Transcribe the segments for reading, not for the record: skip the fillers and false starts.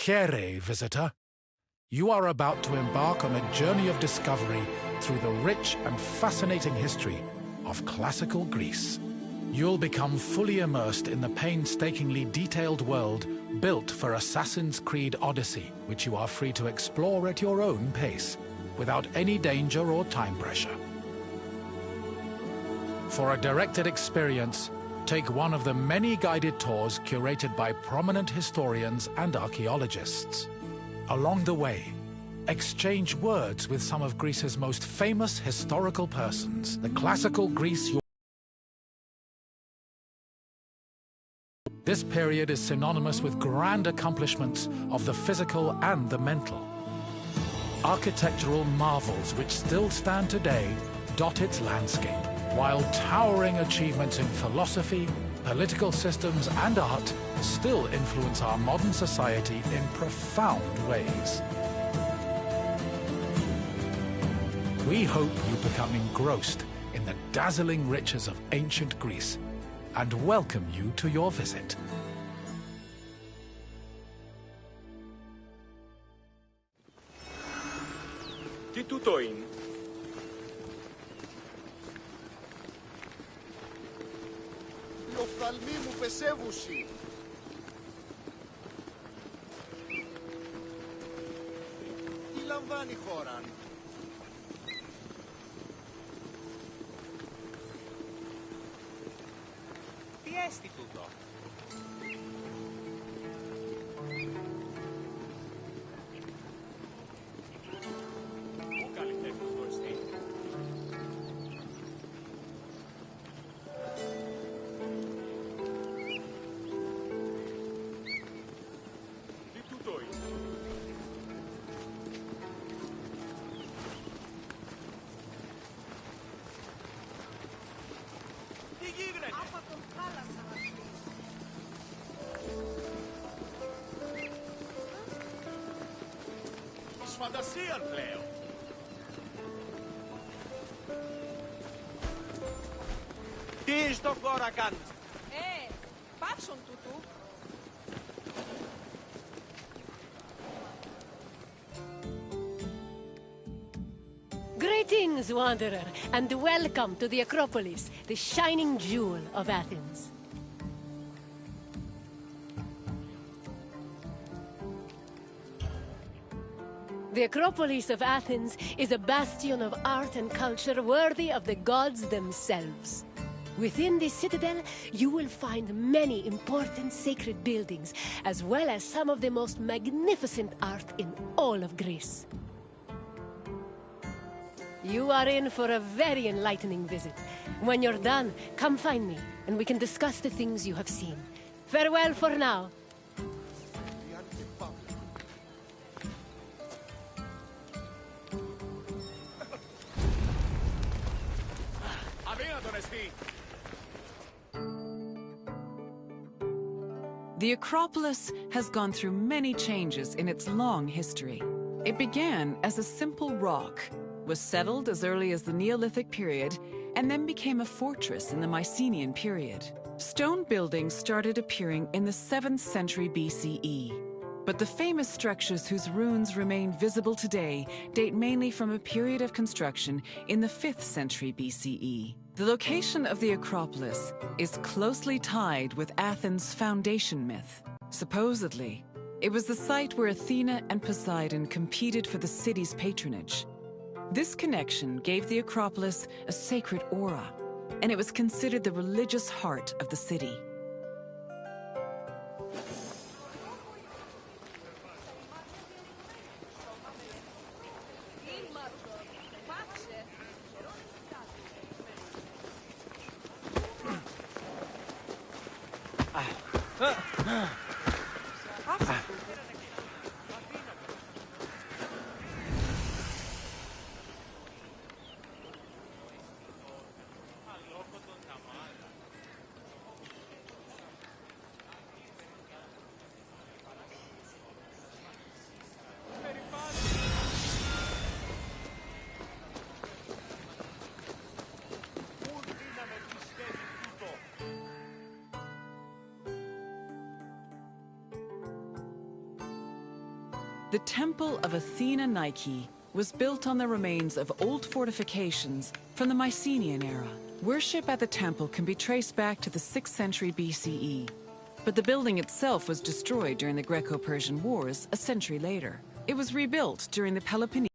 Here, visitor. You are about to embark on a journey of discovery through the rich and fascinating history of classical Greece. You'll become fully immersed in the painstakingly detailed world built for Assassin's Creed Odyssey, which you are free to explore at your own pace, without any danger or time pressure. For a directed experience, take one of the many guided tours curated by prominent historians and archaeologists. Along the way, exchange words with some of Greece's most famous historical persons. The classical Greece. This period is synonymous with grand accomplishments of the physical and the mental. Architectural marvels which still stand today dot its landscape, while towering achievements in philosophy, political systems, and art still influence our modern society in profound ways. We hope you become engrossed in the dazzling riches of ancient Greece and welcome you to your visit. Τι τούτο είναι? Οι οφθαλμοί μου πεσεύουσι. Τι λαμβάνει η χώρα? Τι έστι τούτο? Πού καλλιτέχνης το εστί? Τι τούτο είναι? Τι γίνεται? Από τον θάλασσα να πεις. Της φαντασίας πλέον. Τι στο χώρα κάνεις? Πάψον τούτου. Greetings, wanderer, and welcome to the Acropolis, the shining jewel of Athens. The Acropolis of Athens is a bastion of art and culture worthy of the gods themselves. Within this citadel, you will find many important sacred buildings, as well as some of the most magnificent art in all of Greece. You are in for a very enlightening visit. When you're done, come find me, and we can discuss the things you have seen. Farewell for now. Αδύνατον εστί. The Acropolis has gone through many changes in its long history. It began as a simple rock, was settled as early as the Neolithic period, and then became a fortress in the Mycenaean period. Stone buildings started appearing in the 7th century BCE. But the famous structures whose ruins remain visible today date mainly from a period of construction in the 5th century BCE. The location of the Acropolis is closely tied with Athens' foundation myth. Supposedly, it was the site where Athena and Poseidon competed for the city's patronage. This connection gave the Acropolis a sacred aura, and it was considered the religious heart of the city. The Temple of Athena Nike was built on the remains of old fortifications from the Mycenaean era. Worship at the temple can be traced back to the 6th century BCE, but the building itself was destroyed during the Greco-Persian Wars a century later. It was rebuilt during the Peloponnese.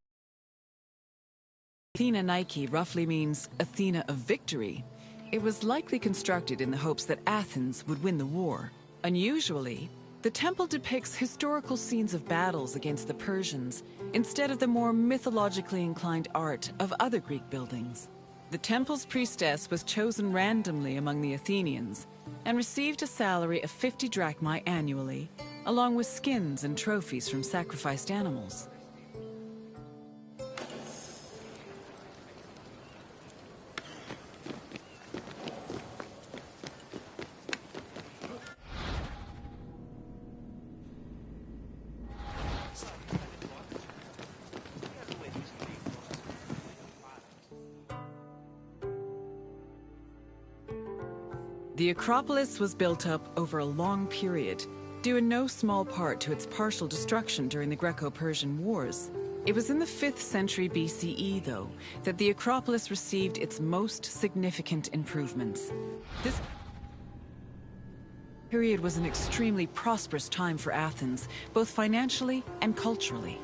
Athena Nike roughly means Athena of victory. It was likely constructed in the hopes that Athens would win the war. Unusually, the temple depicts historical scenes of battles against the Persians instead of the more mythologically inclined art of other Greek buildings. The temple's priestess was chosen randomly among the Athenians and received a salary of 50 drachmae annually, along with skins and trophies from sacrificed animals. The Acropolis was built up over a long period, due in no small part to its partial destruction during the Greco-Persian Wars. It was in the 5th century BCE, though, that the Acropolis received its most significant improvements. This period was an extremely prosperous time for Athens, both financially and culturally.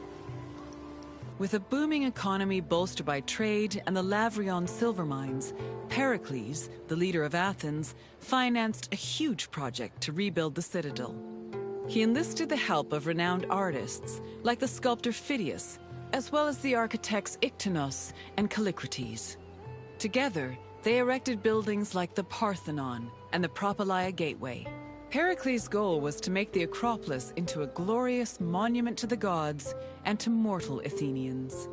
With a booming economy bolstered by trade and the Lavrion silver mines, Pericles, the leader of Athens, financed a huge project to rebuild the citadel. He enlisted the help of renowned artists, like the sculptor Phidias, as well as the architects Iktinos and Callicrates. Together, they erected buildings like the Parthenon and the Propylaea Gateway. Pericles' goal was to make the Acropolis into a glorious monument to the gods and to mortal Athenians.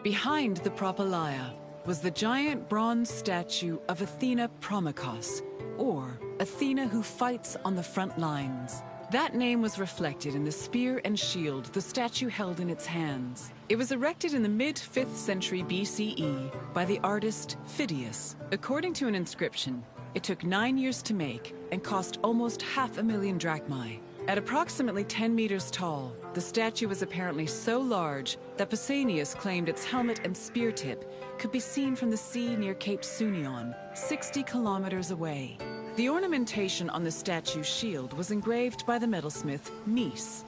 Behind the Propylaea was the giant bronze statue of Athena Promachos, or Athena who fights on the front lines. That name was reflected in the spear and shield the statue held in its hands. It was erected in the mid-5th century BCE by the artist Phidias. According to an inscription, it took 9 years to make and cost almost 500,000 drachmae. At approximately 10 meters tall, the statue was apparently so large that Pausanias claimed its helmet and spear tip could be seen from the sea near Cape Sunion, 60 kilometers away. The ornamentation on the statue's shield was engraved by the metalsmith Mies.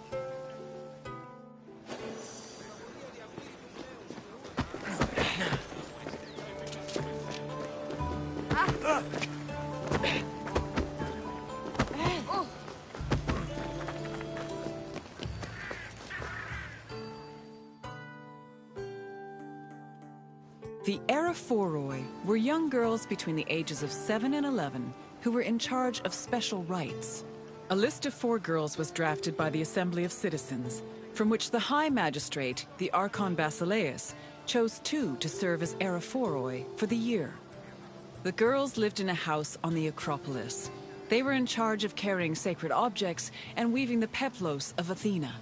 The Eraphoroi were young girls between the ages of 7 and 11 who were in charge of special rites. A list of 4 girls was drafted by the Assembly of Citizens, from which the High Magistrate, the Archon Basileus, chose 2 to serve as Eraphoroi for the year. The girls lived in a house on the Acropolis. They were in charge of carrying sacred objects and weaving the peplos of Athena.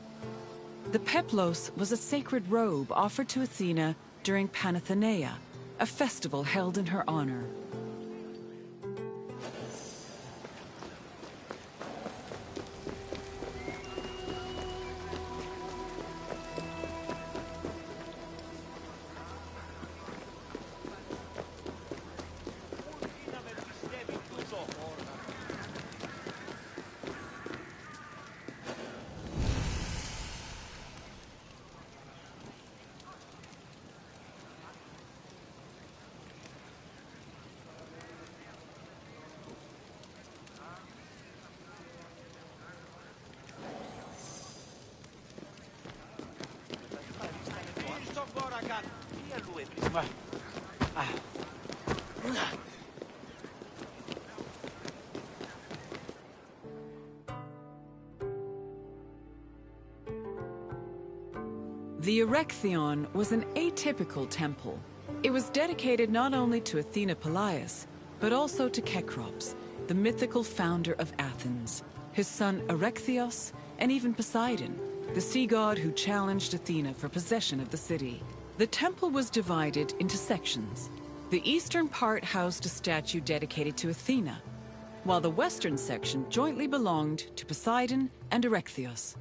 The peplos was a sacred robe offered to Athena during Panathenaea, a festival held in her honor. The Erechtheion was an atypical temple. It was dedicated not only to Athena Polias, but also to Cecrops, the mythical founder of Athens, his son Erechtheos, and even Poseidon, the sea god who challenged Athena for possession of the city. The temple was divided into sections. The eastern part housed a statue dedicated to Athena, while the western section jointly belonged to Poseidon and Erechtheos.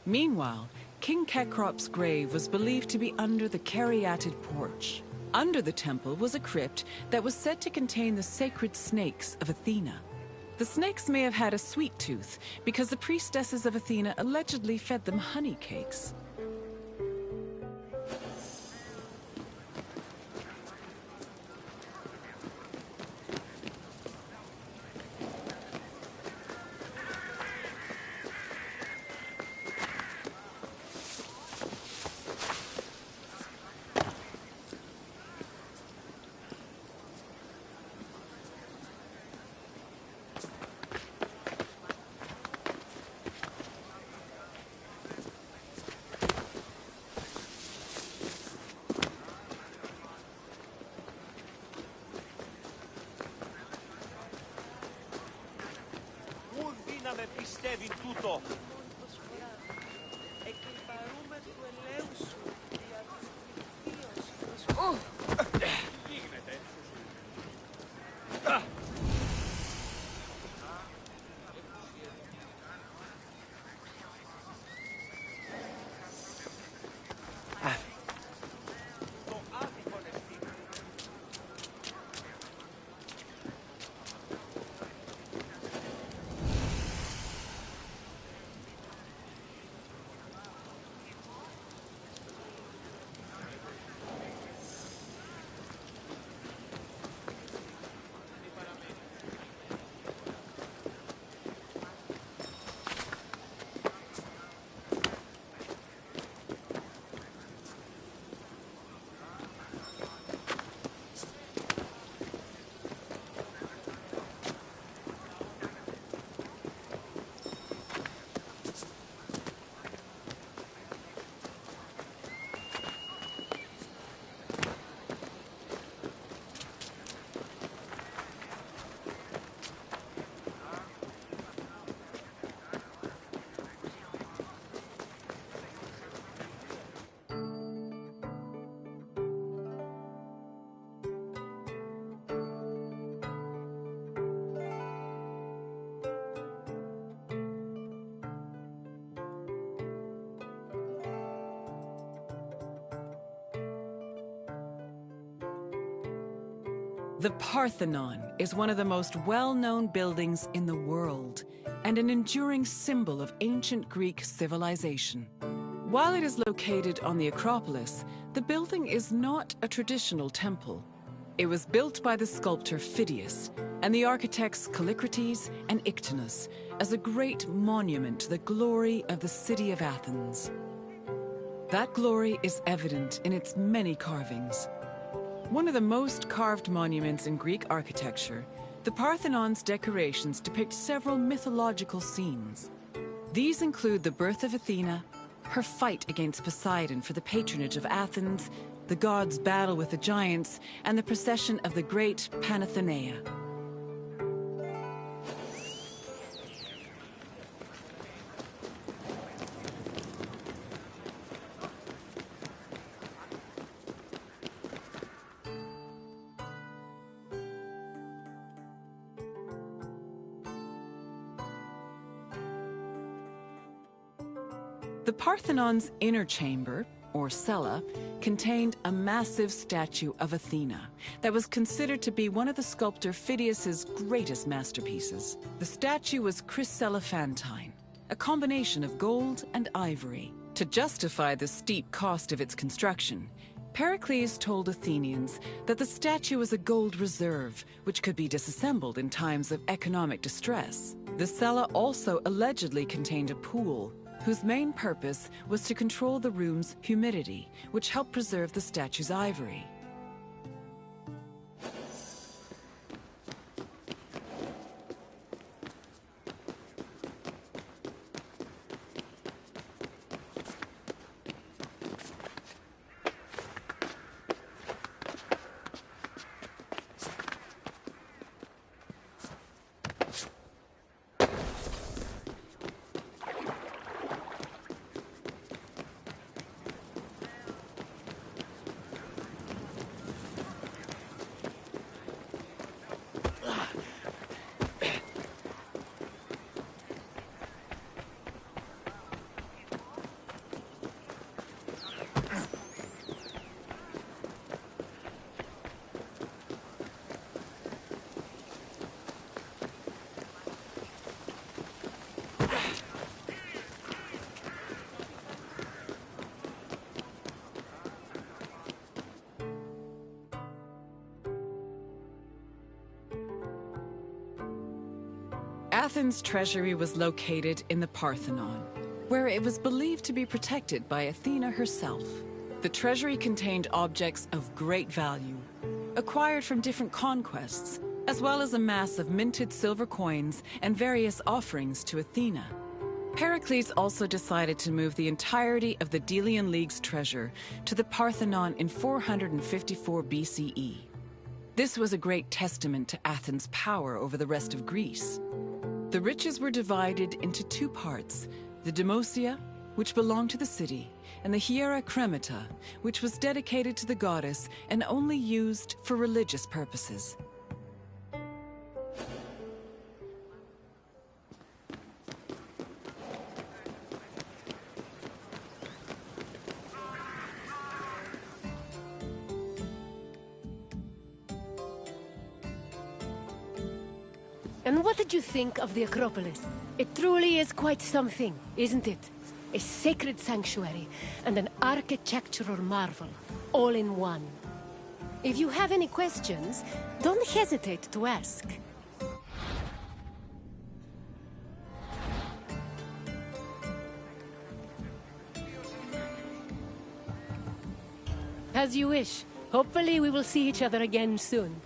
Meanwhile, King Cecrops' grave was believed to be under the caryatid porch. Under the temple was a crypt that was said to contain the sacred snakes of Athena. The snakes may have had a sweet tooth because the priestesses of Athena allegedly fed them honey cakes. Να με πιστεύει τούτο. Εκκλιπαρούμε του ελέου σου δια της βελτίωσης. Τι γίνεται. Το άδικο νεστή. The Parthenon is one of the most well-known buildings in the world and an enduring symbol of ancient Greek civilization. While it is located on the Acropolis, the building is not a traditional temple. It was built by the sculptor Phidias and the architects Callicrates and Ictinus as a great monument to the glory of the city of Athens. That glory is evident in its many carvings. One of the most carved monuments in Greek architecture, the Parthenon's decorations depict several mythological scenes. These include the birth of Athena, her fight against Poseidon for the patronage of Athens, the gods' battle with the giants, and the procession of the great Panathenaea. The Parthenon's inner chamber, or cella, contained a massive statue of Athena that was considered to be one of the sculptor Phidias's greatest masterpieces. The statue was chryselephantine, a combination of gold and ivory. To justify the steep cost of its construction, Pericles told Athenians that the statue was a gold reserve, which could be disassembled in times of economic distress. The cella also allegedly contained a pool, whose main purpose was to control the room's humidity, which helped preserve the statue's ivory. Athens' treasury was located in the Parthenon, where it was believed to be protected by Athena herself. The treasury contained objects of great value, acquired from different conquests, as well as a mass of minted silver coins and various offerings to Athena. Pericles also decided to move the entirety of the Delian League's treasure to the Parthenon in 454 BCE. This was a great testament to Athens' power over the rest of Greece. The riches were divided into two parts, the Demosia, which belonged to the city, and the Hiera Cremata, which was dedicated to the goddess and only used for religious purposes. And what did you think of the Acropolis? It truly is quite something, isn't it? A sacred sanctuary and an architectural marvel, all in one. If you have any questions, don't hesitate to ask. As you wish. Hopefully we will see each other again soon.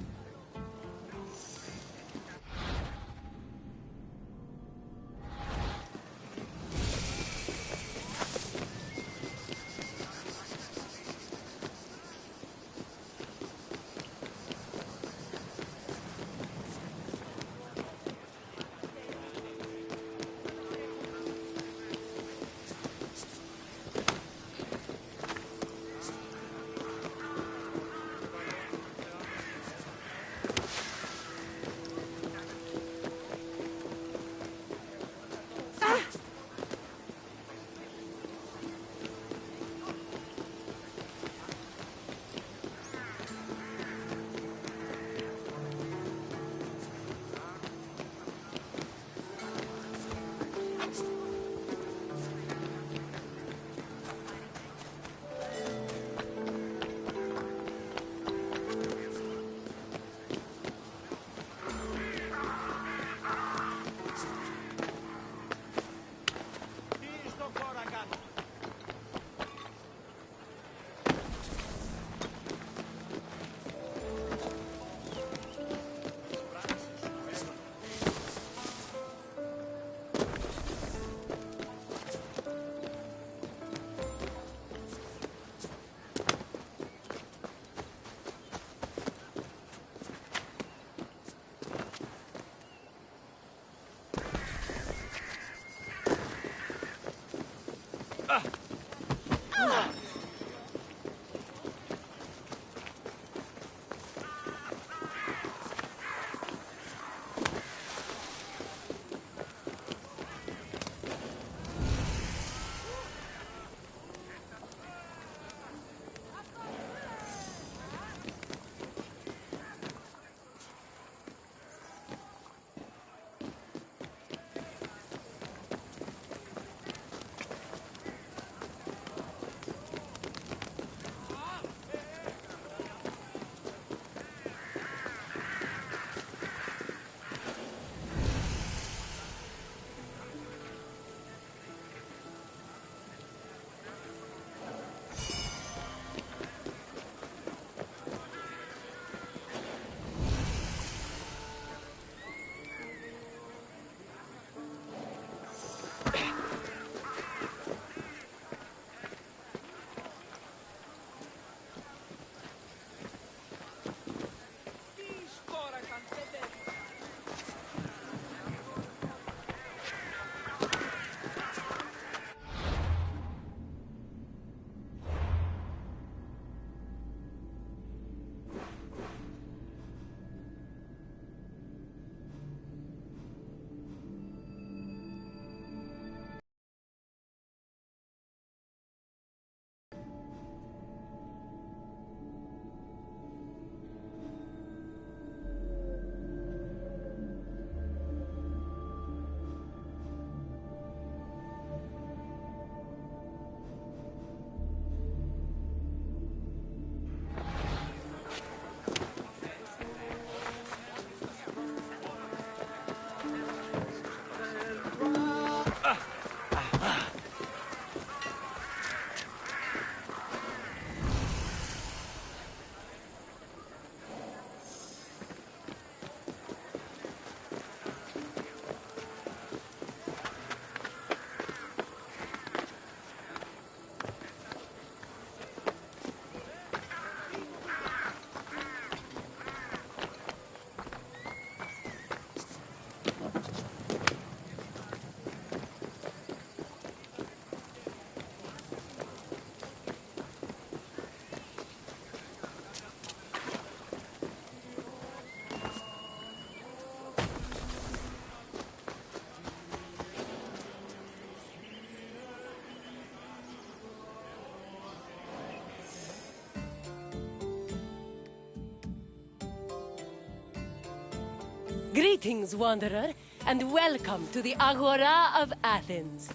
Greetings, wanderer, and welcome to the Agora of Athens.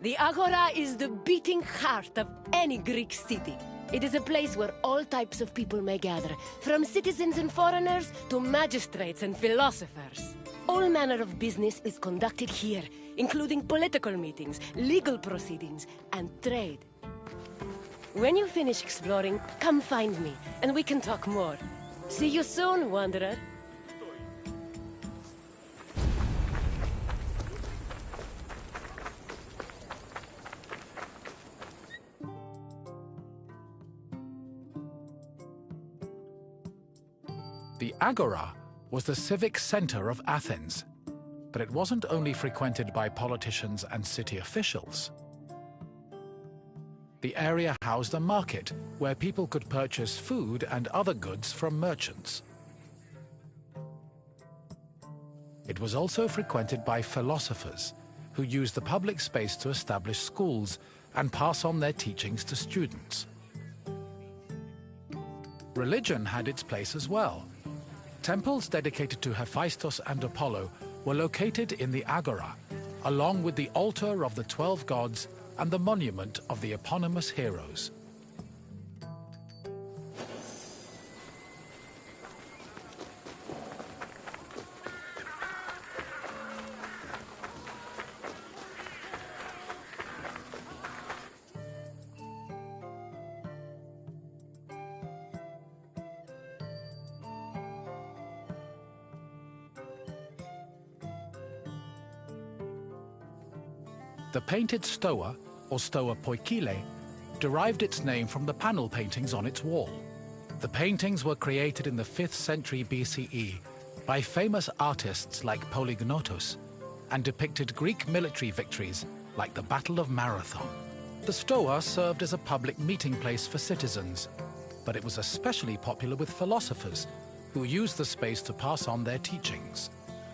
The Agora is the beating heart of any Greek city. It is a place where all types of people may gather, from citizens and foreigners to magistrates and philosophers. All manner of business is conducted here, including political meetings, legal proceedings, and trade. When you finish exploring, come find me, and we can talk more. See you soon, wanderer. The Agora was the civic center of Athens, but it wasn't only frequented by politicians and city officials. The area housed a market where people could purchase food and other goods from merchants. It was also frequented by philosophers, who used the public space to establish schools and pass on their teachings to students. Religion had its place as well. Temples dedicated to Hephaestus and Apollo were located in the Agora, along with the altar of the 12 gods and the monument of the eponymous heroes. The painted stoa, or stoa poikile, derived its name from the panel paintings on its wall. The paintings were created in the 5th century BCE by famous artists like Polygnotus and depicted Greek military victories like the Battle of Marathon. The stoa served as a public meeting place for citizens, but it was especially popular with philosophers who used the space to pass on their teachings.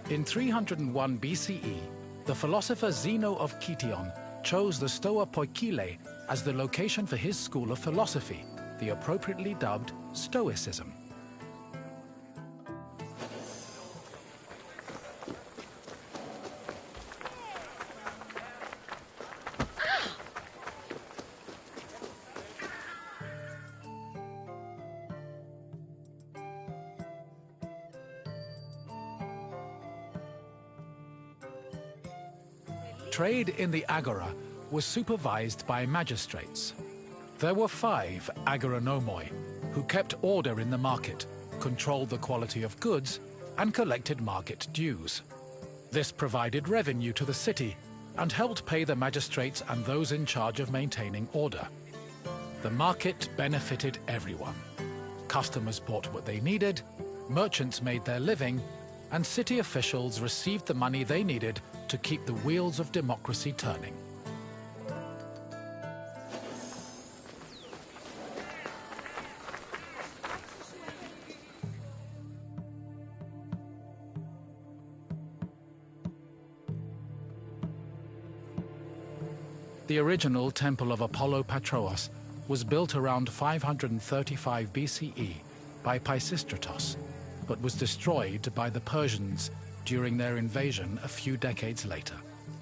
In 301 BCE, the philosopher Zeno of Kition chose the Stoa Poikile as the location for his school of philosophy, the appropriately dubbed Stoicism. Trade in the Agora was supervised by magistrates. There were 5 agoranomoi, who kept order in the market, controlled the quality of goods, and collected market dues. This provided revenue to the city and helped pay the magistrates and those in charge of maintaining order. The market benefited everyone. Customers bought what they needed, merchants made their living, and city officials received the money they needed to keep the wheels of democracy turning. The original Temple of Apollo Patrous was built around 535 BCE by Pisistratos, but was destroyed by the Persians during their invasion a few decades later.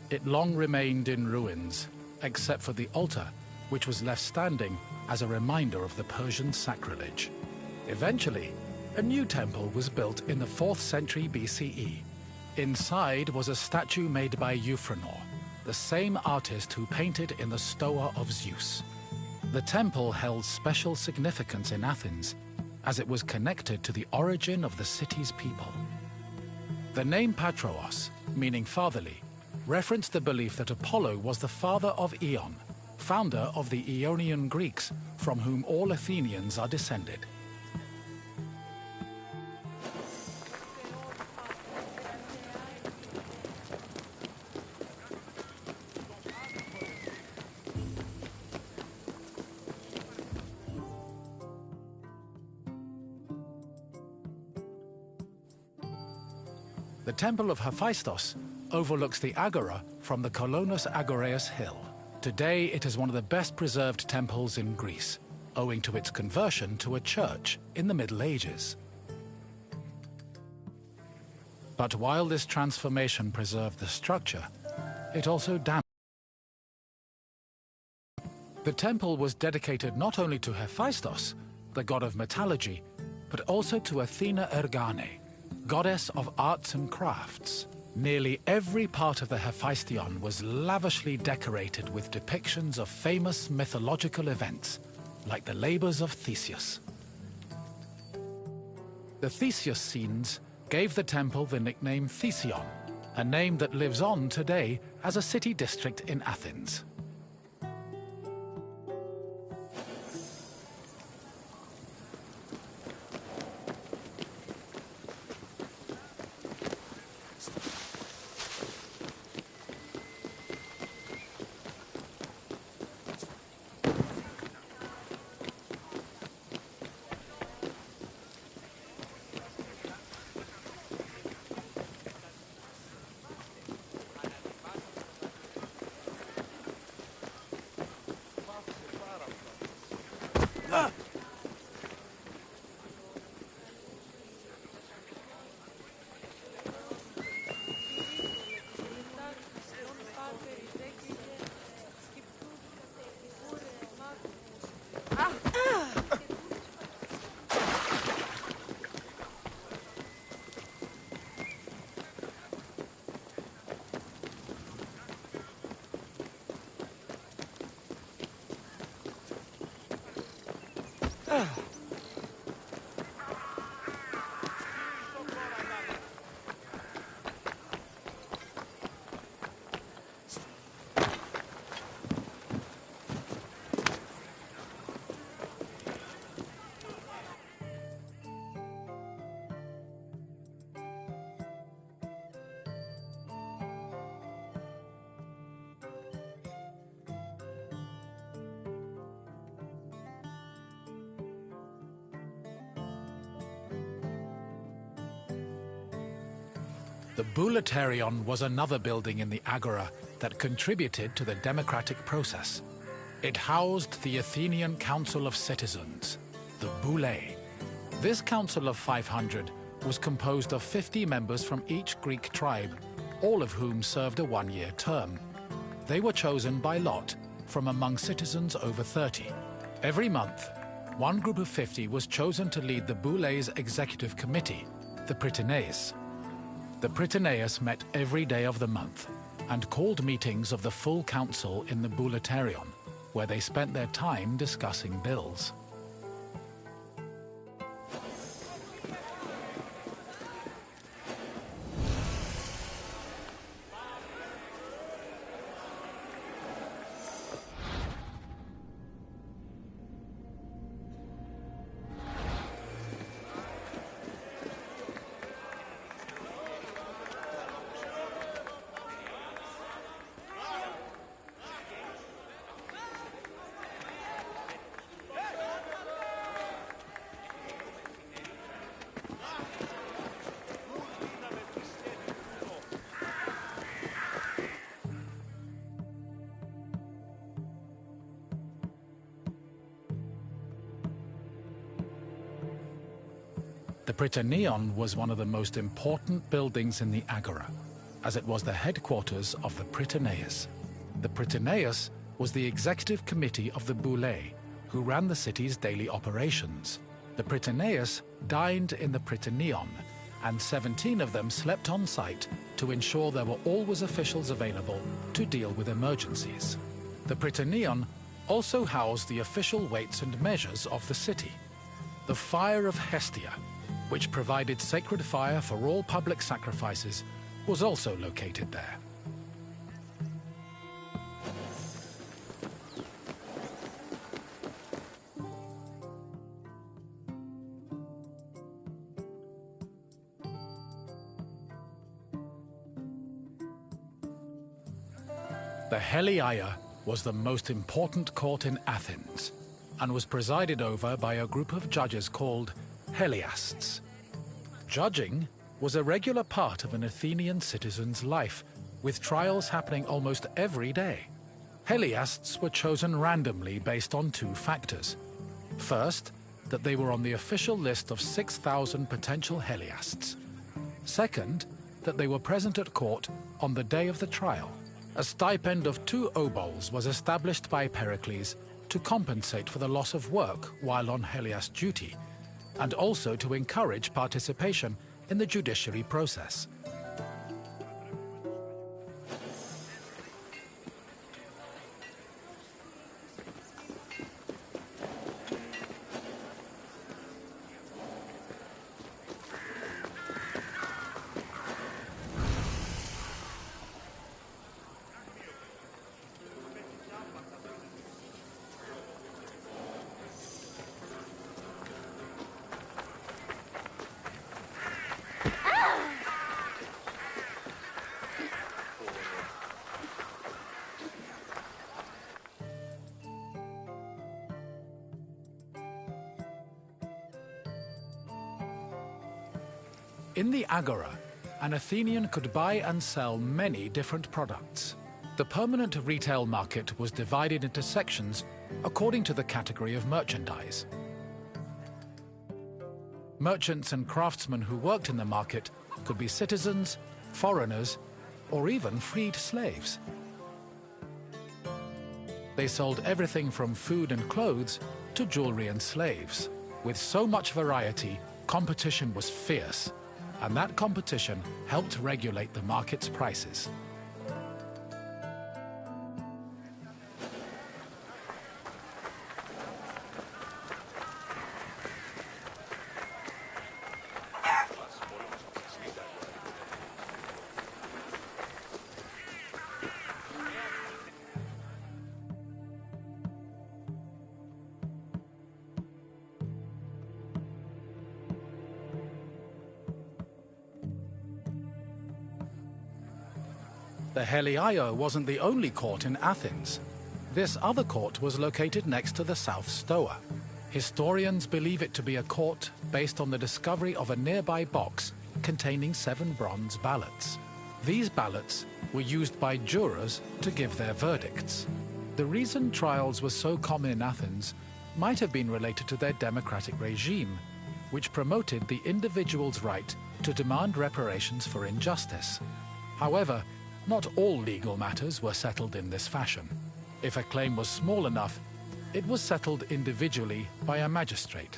It long remained in ruins, except for the altar, which was left standing as a reminder of the Persian sacrilege. Eventually, a new temple was built in the 4th century BCE. Inside was a statue made by Euphranor, the same artist who painted in the Stoa of Zeus. The temple held special significance in Athens, as it was connected to the origin of the city's people. The name Patros, meaning fatherly, referenced the belief that Apollo was the father of Aeon, founder of the Ionian Greeks, from whom all Athenians are descended. The Temple of Hephaestus overlooks the Agora from the Colonus Agoreus hill. Today, it is one of the best preserved temples in Greece. owing to its conversion to a church in the Middle Ages. But while this transformation preserved the structure, it also damaged. The temple was dedicated not only to Hephaestos, the god of metallurgy, but also to Athena Ergane, goddess of arts and crafts. Nearly every part of the Hephaestion was lavishly decorated with depictions of famous mythological events, like the labors of Theseus. The Theseus scenes gave the temple the nickname Thesion, a name that lives on today as a city district in Athens. The Boulaterion was another building in the Agora that contributed to the democratic process. It housed the Athenian Council of Citizens, the Boulé. This council of 500 was composed of 50 members from each Greek tribe, all of whom served a one-year term. They were chosen by lot from among citizens over 30. Every month, one group of 50 was chosen to lead the Boulé's executive committee, the Prytaneis. The Prytaneis met every day of the month and called meetings of the full council in the Boulaterion, where they spent their time discussing bills. The Prytaneon was one of the most important buildings in the Agora, as it was the headquarters of the Prytaneis. The Prytaneis was the executive committee of the Boulé, who ran the city's daily operations. The Prytaneis dined in the Prytaneon, and 17 of them slept on site to ensure there were always officials available to deal with emergencies. The Prytaneon also housed the official weights and measures of the city. The Fire of Hestia, which provided sacred fire for all public sacrifices, was also located there. The Heliaia was the most important court in Athens and was presided over by a group of judges called Heliasts. Judging was a regular part of an Athenian citizen's life, with trials happening almost every day. Heliasts were chosen randomly based on two factors: First, that they were on the official list of 6,000 potential heliasts. Second, that they were present at court on the day of the trial. A stipend of 2 obols was established by Pericles to compensate for the loss of work while on heliast duty, and also to encourage participation in the judiciary process. In the Agora, an Athenian could buy and sell many different products. The permanent retail market was divided into sections according to the category of merchandise. Merchants and craftsmen who worked in the market could be citizens, foreigners, or even freed slaves. They sold everything from food and clothes to jewelry and slaves. With so much variety, competition was fierce, and that competition helped regulate the market's prices. The Heliaio wasn't the only court in Athens. This other court was located next to the South Stoa. Historians believe it to be a court based on the discovery of a nearby box containing 7 bronze ballots. These ballots were used by jurors to give their verdicts. The reason trials were so common in Athens might have been related to their democratic regime, which promoted the individual's right to demand reparations for injustice. However, not all legal matters were settled in this fashion. If a claim was small enough, it was settled individually by a magistrate.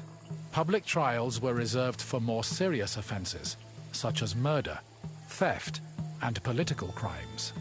Public trials were reserved for more serious offenses, such as murder, theft, and political crimes.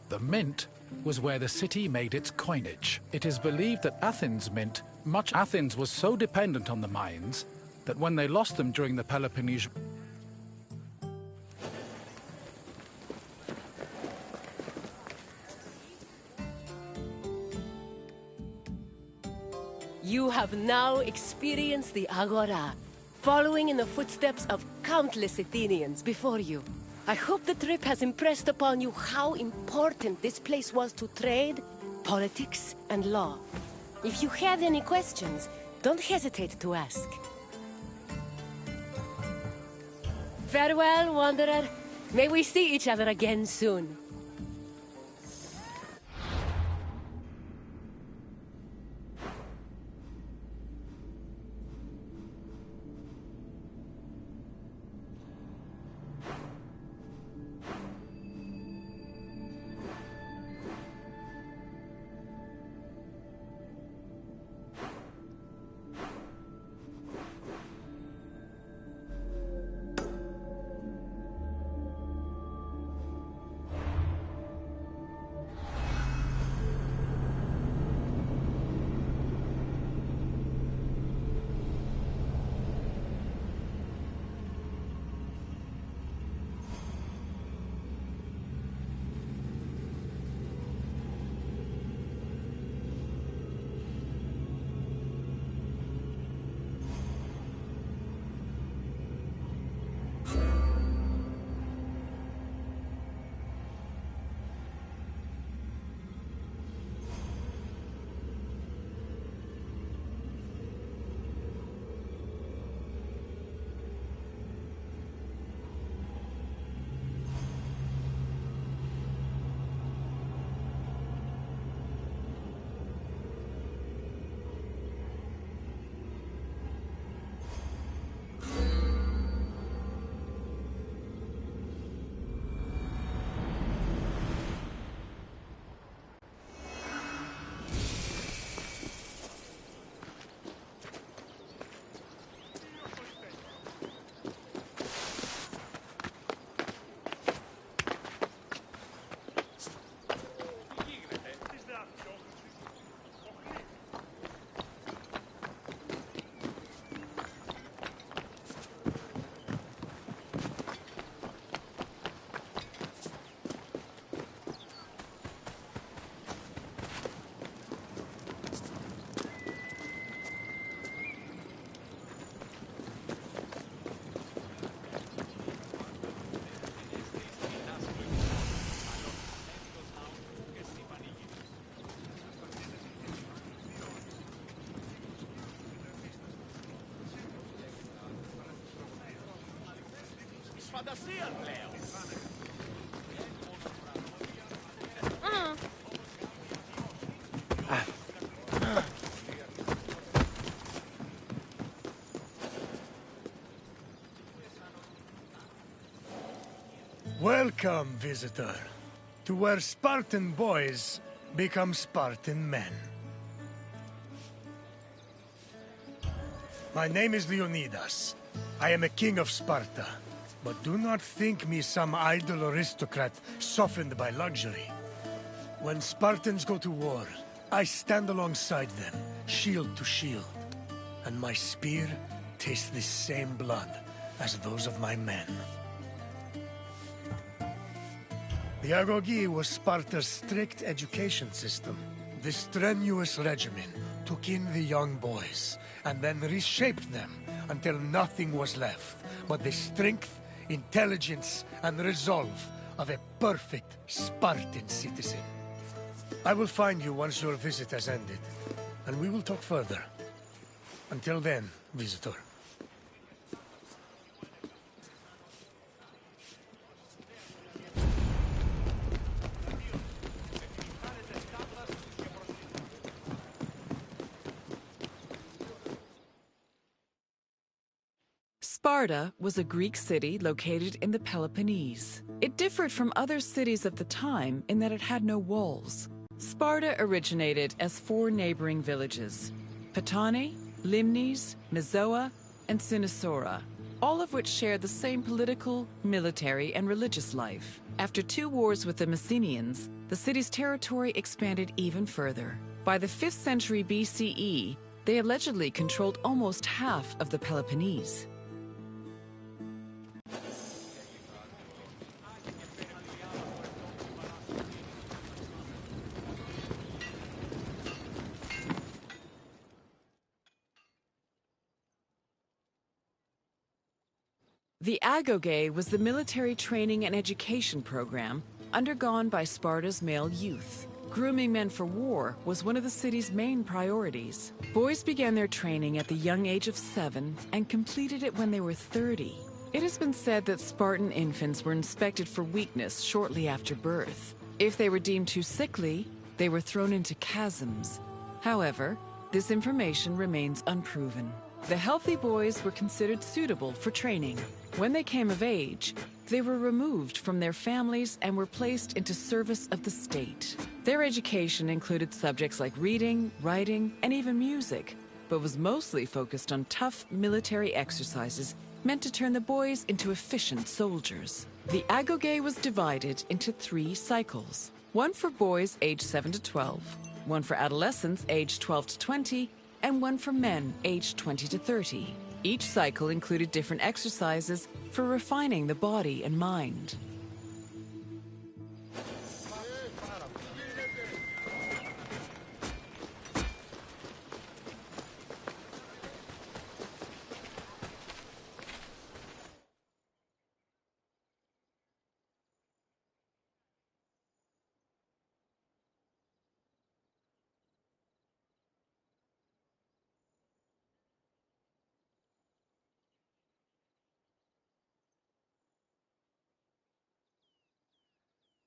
The mint was where the city made its coinage. It is believed that Athens was so dependent on the mines that when they lost them during the Peloponnesian... You have now experienced the Agora, following in the footsteps of countless Athenians before you. I hope the trip has impressed upon you how important this place was to trade, politics, and law. If you have any questions, don't hesitate to ask. Farewell, wanderer. May we see each other again soon. φαντασία πλέον. Welcome, visitor, to where Spartan boys become Spartan men. My name is Leonidas. I am a king of Sparta. But do not think me some idle aristocrat softened by luxury. When Spartans go to war, I stand alongside them, shield to shield. And my spear tastes the same blood as those of my men. The Agogi was Sparta's strict education system. The strenuous regimen took in the young boys, and then reshaped them until nothing was left but the strength, intelligence, and resolve of a perfect Spartan citizen. I will find you once your visit has ended, and we will talk further. Until then, visitor. Sparta was a Greek city located in the Peloponnese. It differed from other cities of the time in that it had no walls. Sparta originated as 4 neighboring villages: Patane, Limnes, Mizoa, and Cynosura, all of which shared the same political, military, and religious life. After 2 wars with the Messenians, the city's territory expanded even further. By the 5th century BCE, they allegedly controlled almost half of the Peloponnese. The Agoge was the military training and education program undergone by Sparta's male youth. Grooming men for war was one of the city's main priorities. Boys began their training at the young age of 7 and completed it when they were 30. It has been said that Spartan infants were inspected for weakness shortly after birth. If they were deemed too sickly, they were thrown into chasms. However, this information remains unproven. The healthy boys were considered suitable for training. When they came of age, they were removed from their families and were placed into service of the state. Their education included subjects like reading, writing, and even music, but was mostly focused on tough military exercises meant to turn the boys into efficient soldiers. The Agoge was divided into 3 cycles: one for boys aged 7 to 12, one for adolescents aged 12 to 20, and one for men aged 20 to 30. Each cycle included different exercises for refining the body and mind.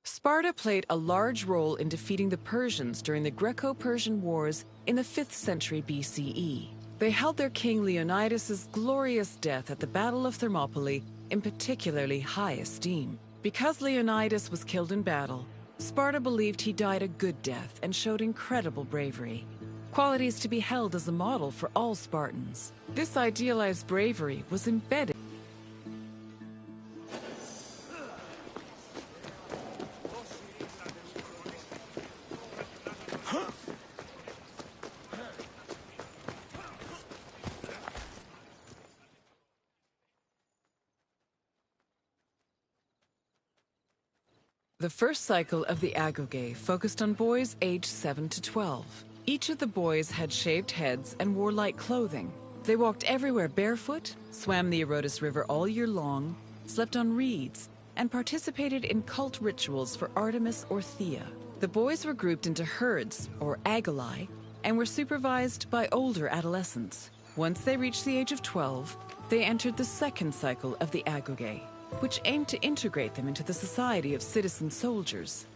Sparta played a large role in defeating the Persians during the Greco-Persian Wars in the 5th century BCE. They held their king Leonidas' glorious death at the Battle of Thermopylae in particularly high esteem. Because Leonidas was killed in battle, Sparta believed he died a good death and showed incredible bravery, qualities to be held as a model for all Spartans. This idealized bravery was embedded. The first cycle of the Agoge focused on boys aged 7 to 12. Each of the boys had shaved heads and wore light clothing. They walked everywhere barefoot, swam the Odyssey River all year long, slept on reeds, and participated in cult rituals for Artemis or Thea. The boys were grouped into herds, or agoli, and were supervised by older adolescents. Once they reached the age of 12, they entered the second cycle of the Agoge. which aimed to integrate them into the society of citizen soldiers.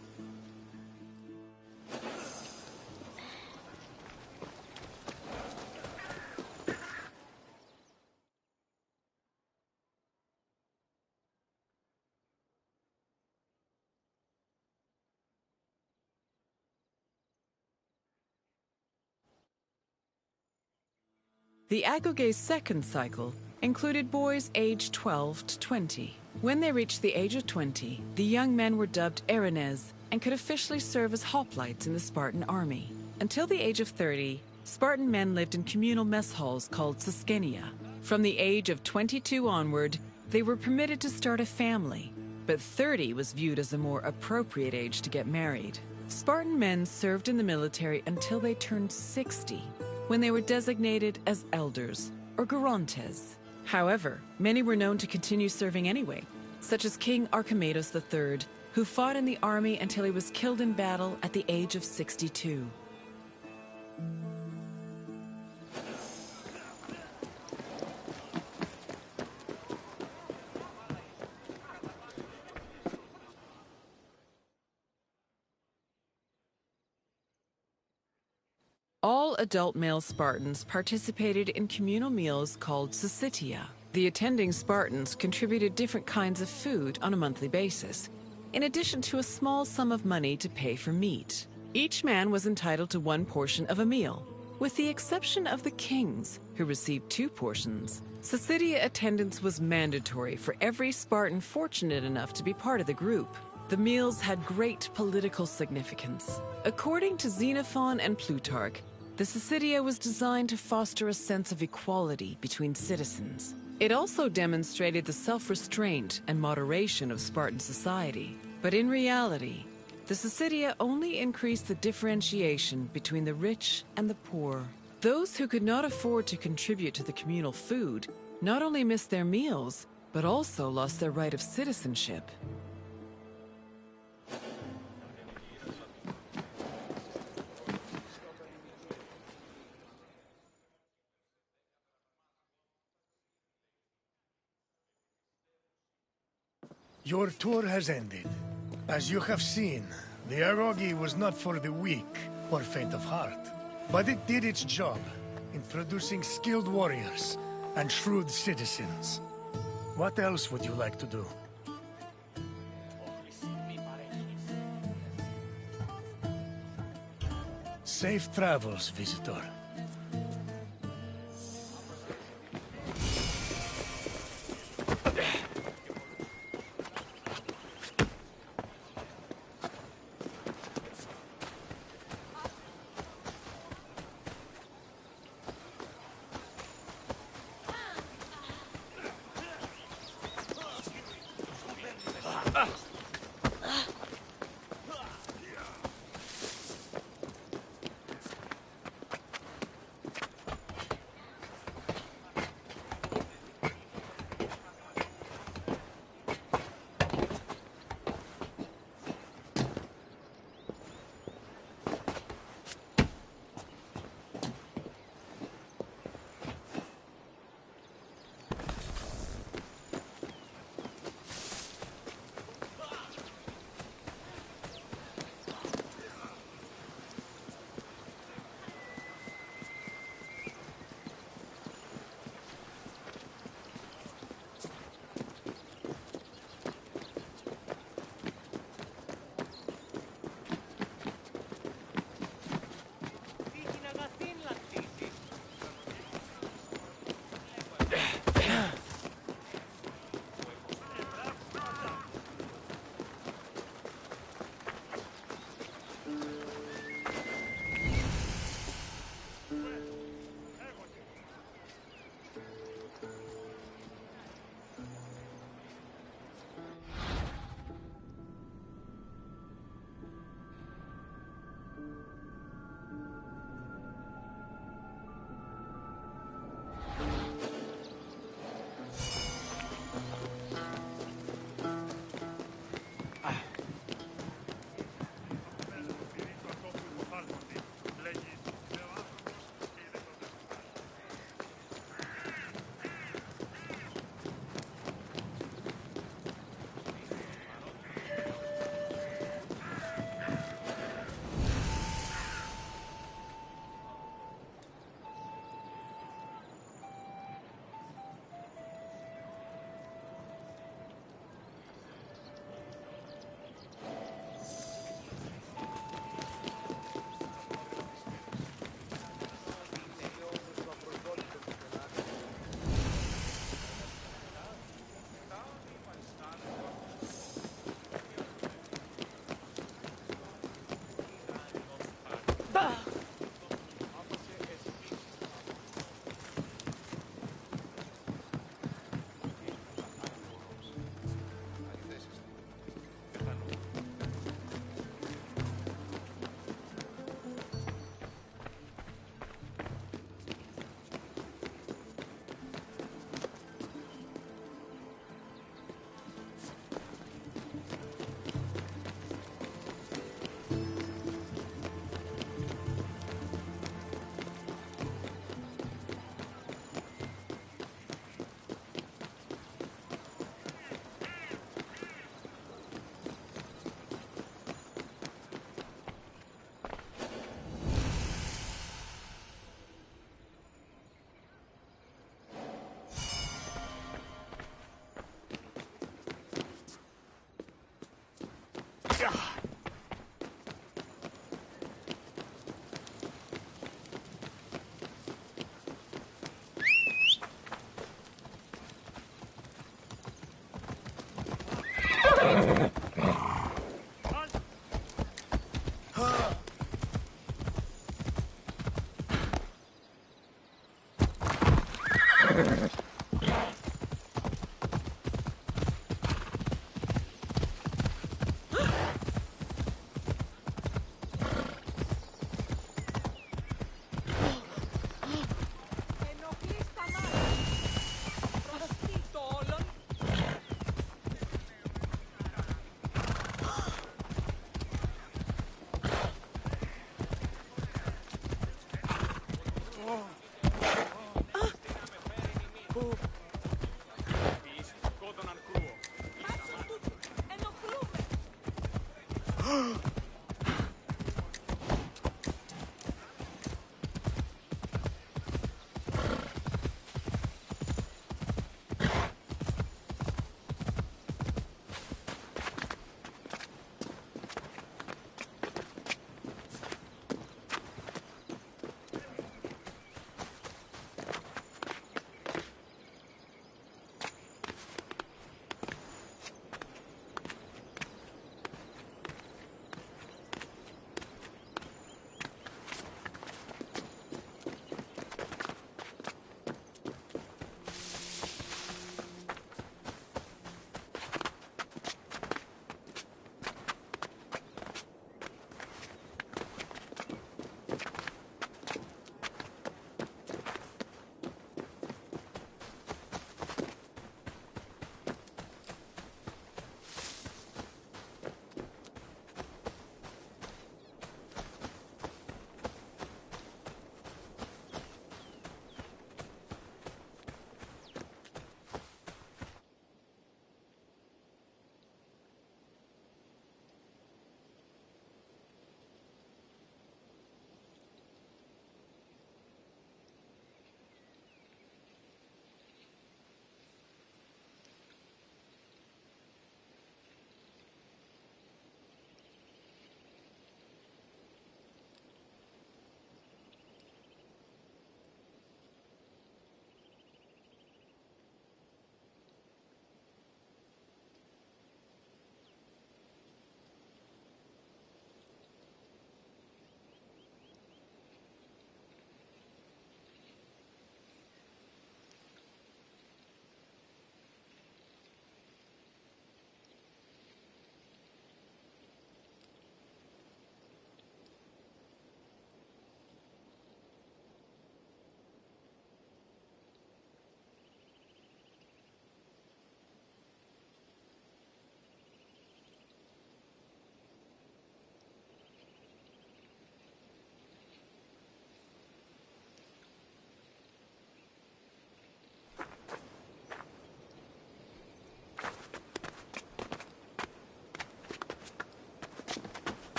The Agoge's second cycle included boys aged 12 to 20. When they reached the age of 20, the young men were dubbed Erinyes and could officially serve as hoplites in the Spartan army. Until the age of 30, Spartan men lived in communal mess halls called Saskenia. From the age of 22 onward, they were permitted to start a family, but 30 was viewed as a more appropriate age to get married. Spartan men served in the military until they turned 60, when they were designated as elders, or gerontes. However, many were known to continue serving anyway, such as King Archimedes III, who fought in the army until he was killed in battle at the age of 62. All adult male Spartans participated in communal meals called syssitia. The attending Spartans contributed different kinds of food on a monthly basis, in addition to a small sum of money to pay for meat. Each man was entitled to one portion of a meal, with the exception of the kings, who received 2 portions. Syssitia attendance was mandatory for every Spartan fortunate enough to be part of the group. The meals had great political significance. According to Xenophon and Plutarch, the syssitia was designed to foster a sense of equality between citizens. It also demonstrated the self-restraint and moderation of Spartan society. But in reality, the syssitia only increased the differentiation between the rich and the poor. Those who could not afford to contribute to the communal food not only missed their meals, but also lost their right of citizenship. Your tour has ended. As you have seen, the Agoge was not for the weak or faint of heart. But it did its job in producing skilled warriors and shrewd citizens. What else would you like to do? Safe travels, visitor.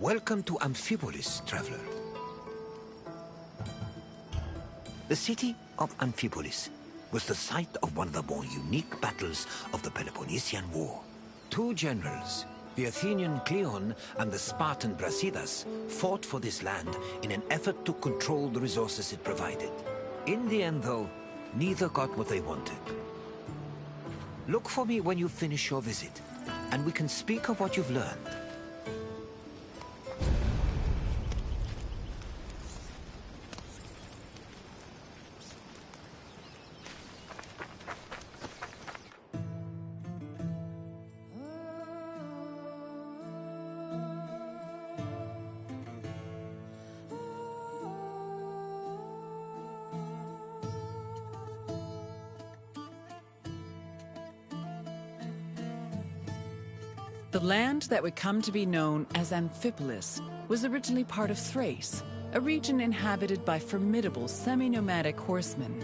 Welcome to Amphipolis, traveler. The city of Amphipolis was the site of one of the more unique battles of the Peloponnesian War. Two generals, the Athenian Cleon and the Spartan Brasidas, fought for this land in an effort to control the resources it provided. In the end, though, neither got what they wanted. Look for me when you finish your visit, and we can speak of what you've learned. The land that would come to be known as Amphipolis was originally part of Thrace, a region inhabited by formidable semi-nomadic horsemen.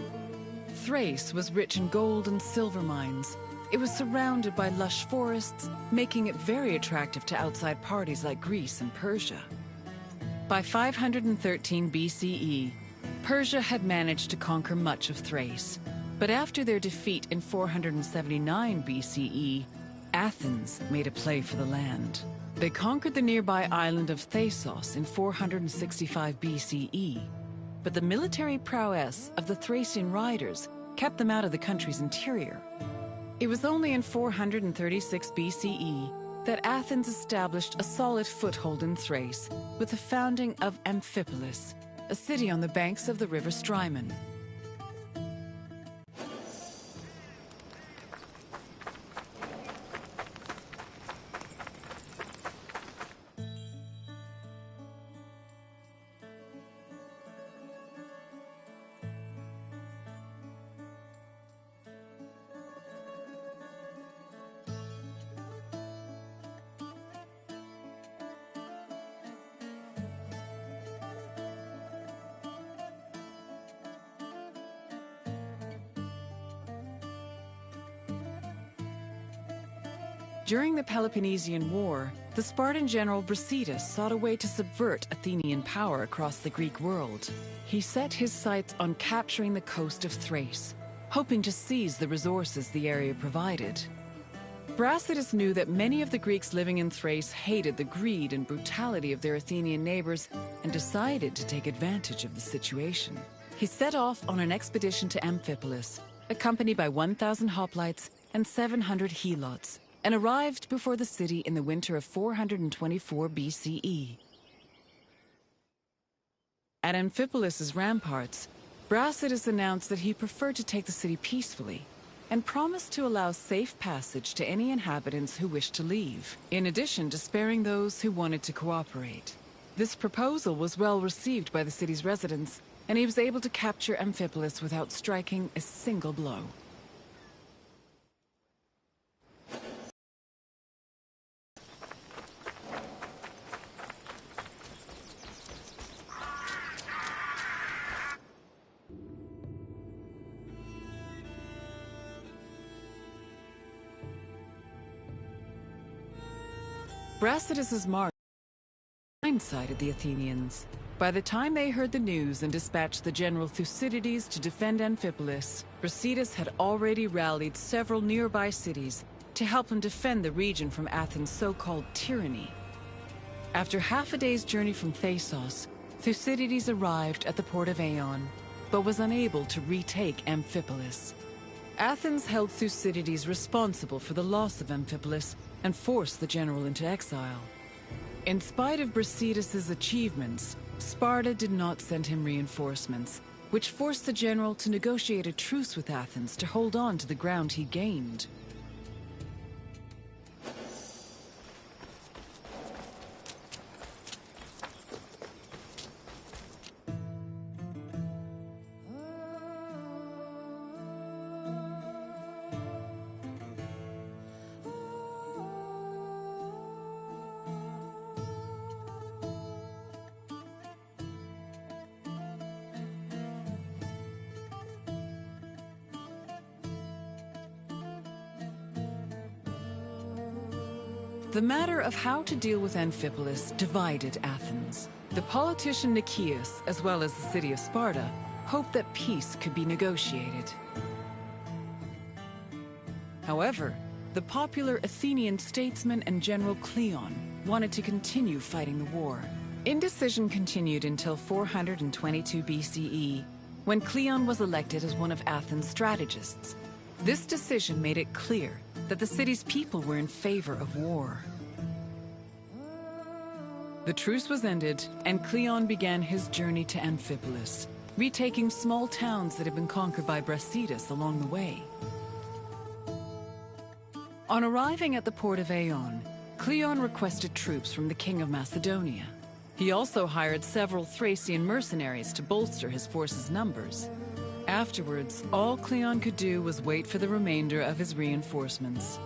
Thrace was rich in gold and silver mines. It was surrounded by lush forests, making it very attractive to outside parties like Greece and Persia. By 513 BCE, Persia had managed to conquer much of Thrace. But after their defeat in 479 BCE, Athens made a play for the land. They conquered the nearby island of Thasos in 465 BCE, but the military prowess of the Thracian riders kept them out of the country's interior. It was only in 436 BCE that Athens established a solid foothold in Thrace with the founding of Amphipolis, a city on the banks of the river Strymon. During the Peloponnesian War, the Spartan general Brasidas sought a way to subvert Athenian power across the Greek world. He set his sights on capturing the coast of Thrace, hoping to seize the resources the area provided. Brasidas knew that many of the Greeks living in Thrace hated the greed and brutality of their Athenian neighbors and decided to take advantage of the situation. He set off on an expedition to Amphipolis, accompanied by 1,000 hoplites and 700 helots, and arrived before the city in the winter of 424 BCE. At Amphipolis' ramparts, Brasidas announced that he preferred to take the city peacefully and promised to allow safe passage to any inhabitants who wished to leave, in addition to sparing those who wanted to cooperate. This proposal was well received by the city's residents, and he was able to capture Amphipolis without striking a single blow. Brasidas' march blindsided the Athenians. By the time they heard the news and dispatched the general Thucydides to defend Amphipolis, Brasidas had already rallied several nearby cities to help him defend the region from Athens' so-called tyranny. After half a day's journey from Thasos, Thucydides arrived at the port of Aeon, but was unable to retake Amphipolis. Athens held Thucydides responsible for the loss of Amphipolis and forced the general into exile. In spite of Brasidas' achievements, Sparta did not send him reinforcements, which forced the general to negotiate a truce with Athens to hold on to the ground he gained. The matter of how to deal with Amphipolis divided Athens. The politician Nicias, as well as the city of Sparta, hoped that peace could be negotiated. However, the popular Athenian statesman and general Cleon wanted to continue fighting the war. Indecision continued until 422 BCE, when Cleon was elected as one of Athens' strategists. This decision made it clear that the city's people were in favor of war. The truce was ended, and Cleon began his journey to Amphipolis, retaking small towns that had been conquered by Brasidas along the way. On arriving at the port of Eion, Cleon requested troops from the king of Macedonia. He also hired several Thracian mercenaries to bolster his force's numbers. Afterwards, all Cleon could do was wait for the remainder of his reinforcements.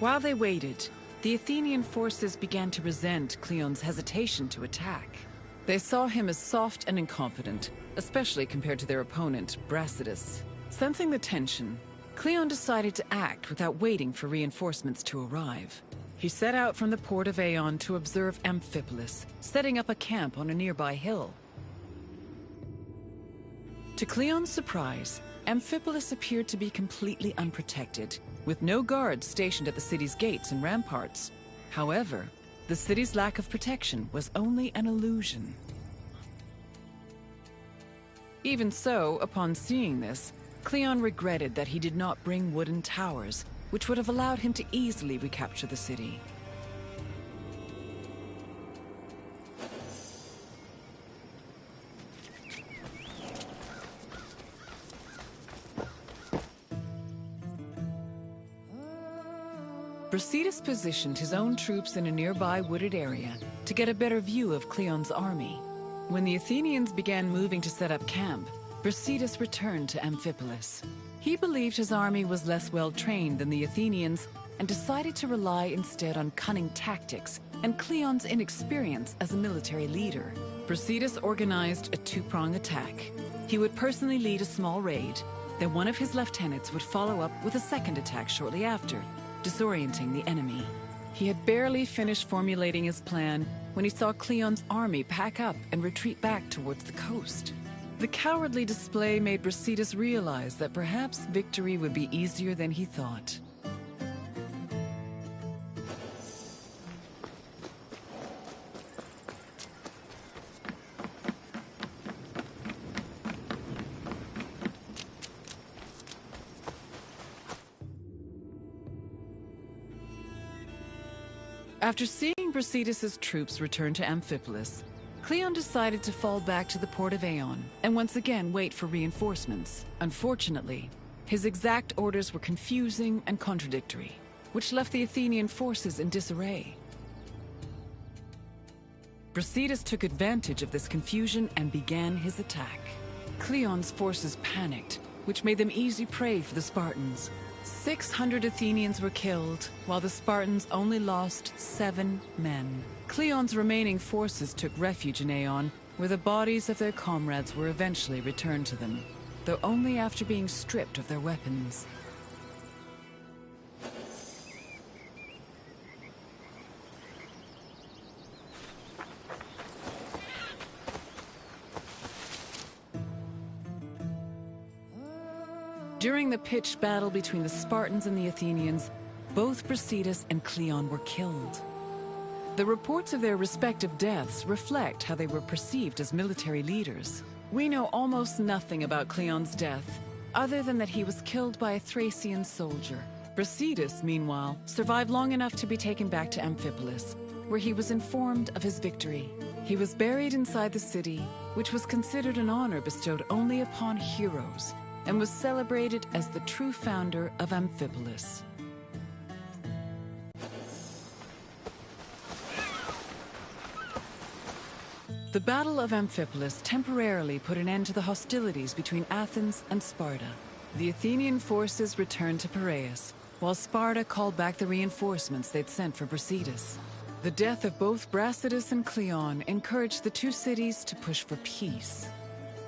While they waited, the Athenian forces began to resent Cleon's hesitation to attack. They saw him as soft and incompetent, especially compared to their opponent, Brasidas. Sensing the tension, Cleon decided to act without waiting for reinforcements to arrive. He set out from the port of Eion to observe Amphipolis, setting up a camp on a nearby hill. To Cleon's surprise, Amphipolis appeared to be completely unprotected, with no guards stationed at the city's gates and ramparts. However, the city's lack of protection was only an illusion. Even so, upon seeing this, Cleon regretted that he did not bring wooden towers, which would have allowed him to easily recapture the city. Brasidas positioned his own troops in a nearby wooded area to get a better view of Cleon's army. When the Athenians began moving to set up camp, Brasidas returned to Amphipolis. He believed his army was less well-trained than the Athenians and decided to rely instead on cunning tactics and Cleon's inexperience as a military leader. Brasidas organized a two-pronged attack. He would personally lead a small raid, then one of his lieutenants would follow up with a second attack shortly after, disorienting the enemy. He had barely finished formulating his plan when he saw Cleon's army pack up and retreat back towards the coast. The cowardly display made Brasidas realize that perhaps victory would be easier than he thought. After seeing Brasidas' troops return to Amphipolis, Cleon decided to fall back to the port of Eion and once again wait for reinforcements. Unfortunately, his exact orders were confusing and contradictory, which left the Athenian forces in disarray. Brasidas took advantage of this confusion and began his attack. Cleon's forces panicked, which made them easy prey for the Spartans. 600 Athenians were killed, while the Spartans only lost 7 men. Cleon's remaining forces took refuge in Eion, where the bodies of their comrades were eventually returned to them, though only after being stripped of their weapons. During the pitched battle between the Spartans and the Athenians, both Brasidas and Cleon were killed. The reports of their respective deaths reflect how they were perceived as military leaders. We know almost nothing about Cleon's death, other than that he was killed by a Thracian soldier. Brasidas, meanwhile, survived long enough to be taken back to Amphipolis, where he was informed of his victory. He was buried inside the city, which was considered an honor bestowed only upon heroes, and was celebrated as the true founder of Amphipolis. The Battle of Amphipolis temporarily put an end to the hostilities between Athens and Sparta. The Athenian forces returned to Piraeus, while Sparta called back the reinforcements they'd sent for Brasidas. The death of both Brasidas and Cleon encouraged the two cities to push for peace.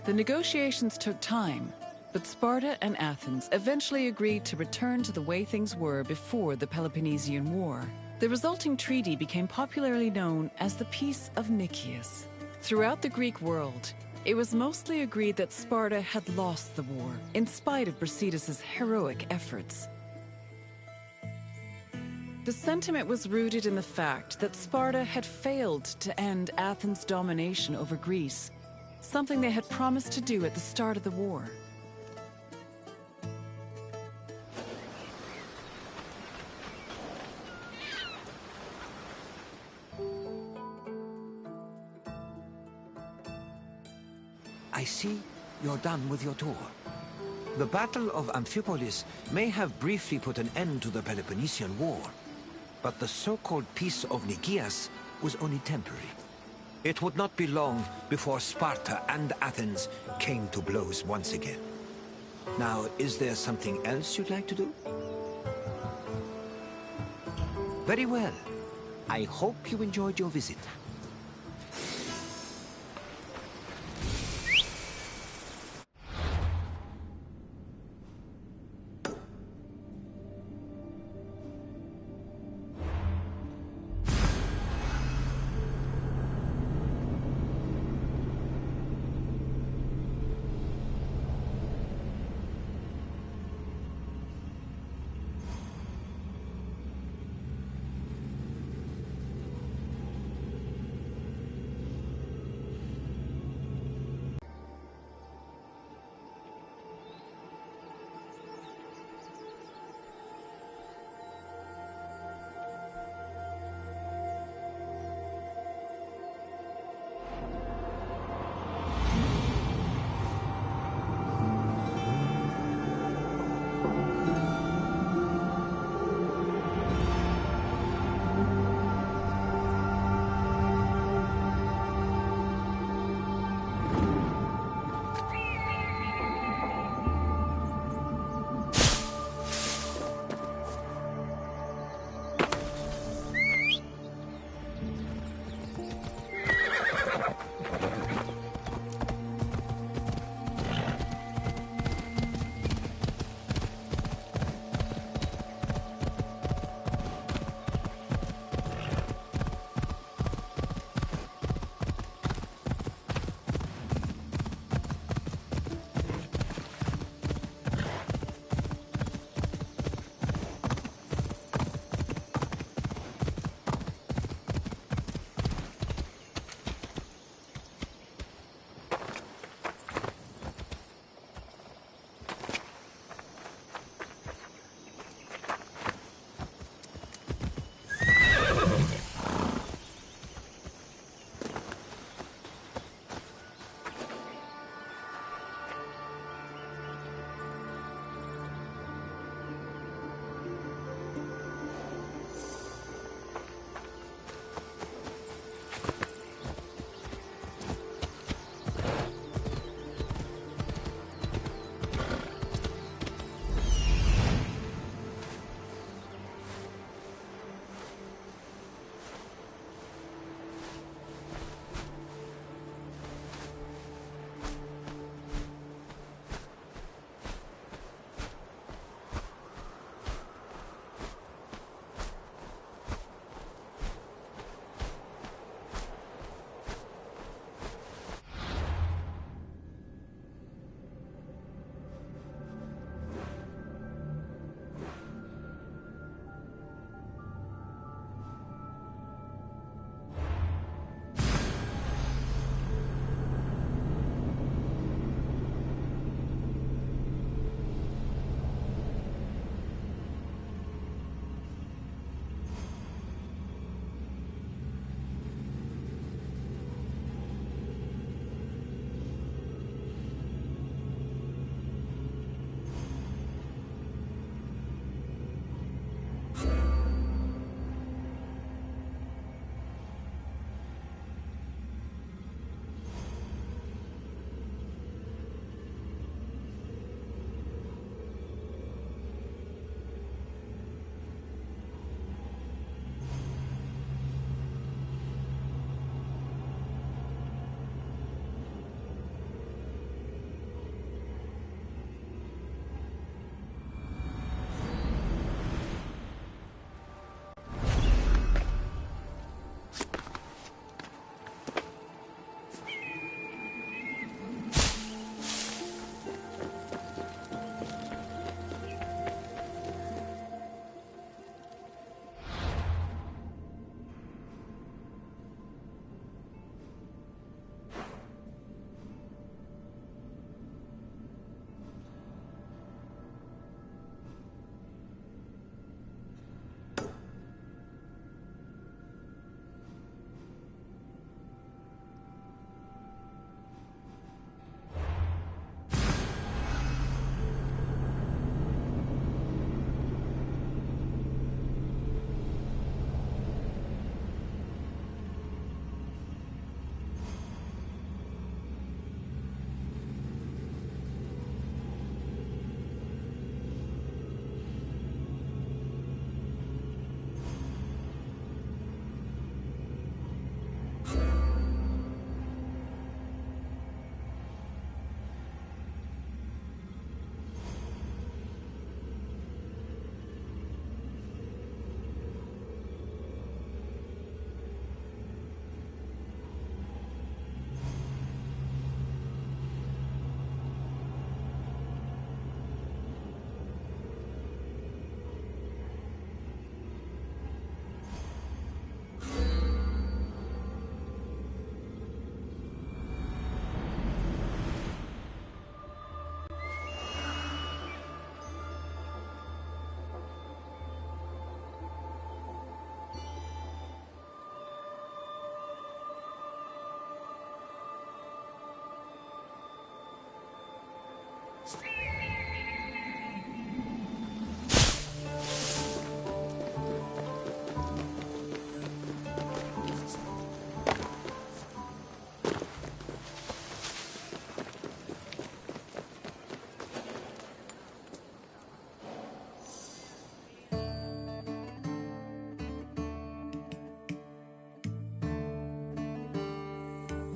The negotiations took time, but Sparta and Athens eventually agreed to return to the way things were before the Peloponnesian War. The resulting treaty became popularly known as the Peace of Nicias. Throughout the Greek world, it was mostly agreed that Sparta had lost the war, in spite of Brasidas' heroic efforts. The sentiment was rooted in the fact that Sparta had failed to end Athens' domination over Greece, something they had promised to do at the start of the war. I see you're done with your tour. The Battle of Amphipolis may have briefly put an end to the Peloponnesian War, but the so-called Peace of Nicias was only temporary. It would not be long before Sparta and Athens came to blows once again. Now, is there something else you'd like to do? Very well. I hope you enjoyed your visit.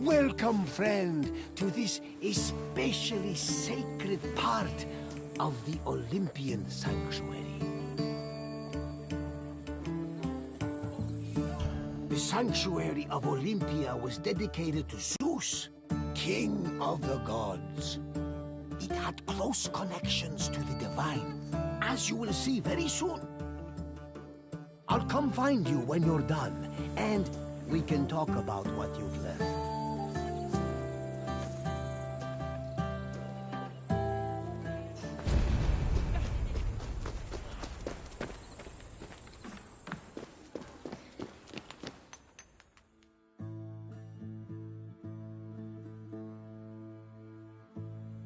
Welcome, friend, to this especially sacred part of the Olympian Sanctuary. The Sanctuary of Olympia was dedicated to Zeus, king of the gods. It had close connections to the divine, as you will see very soon. I'll come find you when you're done, and we can talk about what you've left.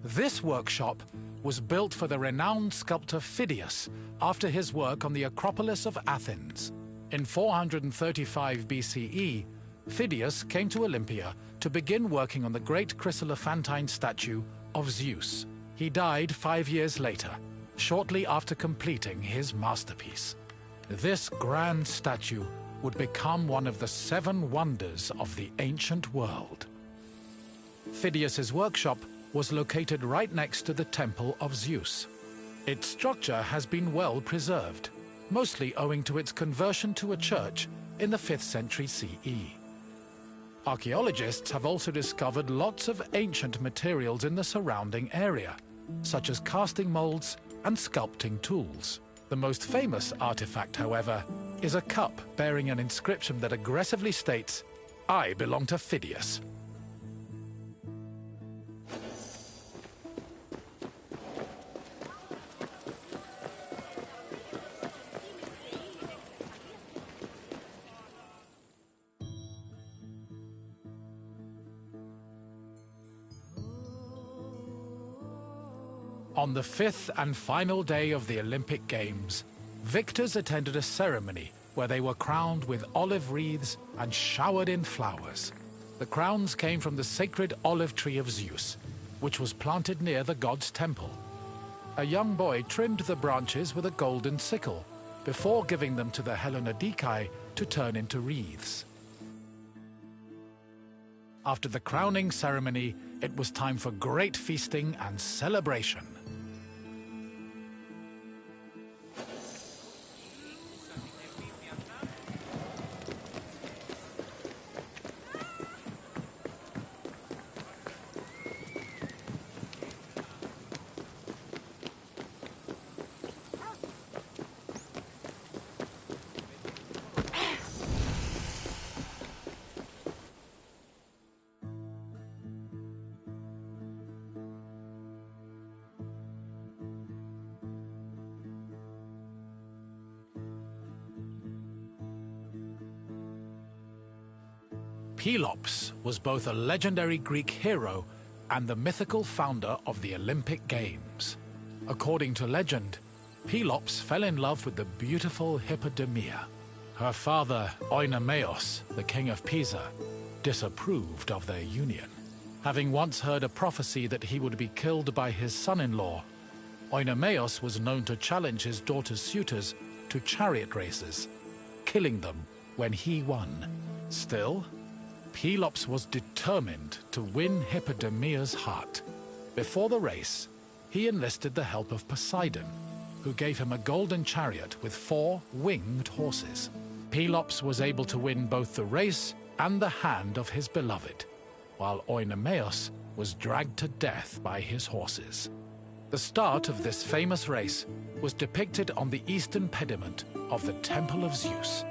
This workshop was built for the renowned sculptor Phidias after his work on the Acropolis of Athens. In 435 BCE, Phidias came to Olympia to begin working on the great chryselephantine statue of Zeus. He died 5 years later, shortly after completing his masterpiece. This grand statue would become one of the 7 wonders of the ancient world. Phidias's workshop was located right next to the Temple of Zeus. Its structure has been well preserved, mostly owing to its conversion to a church in the 5th century CE. Archaeologists have also discovered lots of ancient materials in the surrounding area, such as casting molds and sculpting tools. The most famous artifact, however, is a cup bearing an inscription that aggressively states, "I belong to Phidias." On the 5th and final day of the Olympic Games, victors attended a ceremony where they were crowned with olive wreaths and showered in flowers. The crowns came from the sacred olive tree of Zeus, which was planted near the god's temple. A young boy trimmed the branches with a golden sickle before giving them to the Hellanodikai to turn into wreaths. After the crowning ceremony, it was time for great feasting and celebration. Pelops was both a legendary Greek hero and the mythical founder of the Olympic Games. According to legend, Pelops fell in love with the beautiful Hippodamia. Her father, Oenomaus, the king of Pisa, disapproved of their union. Having once heard a prophecy that he would be killed by his son-in-law, Oenomaus was known to challenge his daughter's suitors to chariot races, killing them when he won. Still, Pelops was determined to win Hippodamia's heart. Before the race, he enlisted the help of Poseidon, who gave him a golden chariot with 4 winged horses. Pelops was able to win both the race and the hand of his beloved, while Oenomaus was dragged to death by his horses. The start of this famous race was depicted on the eastern pediment of the Temple of Zeus.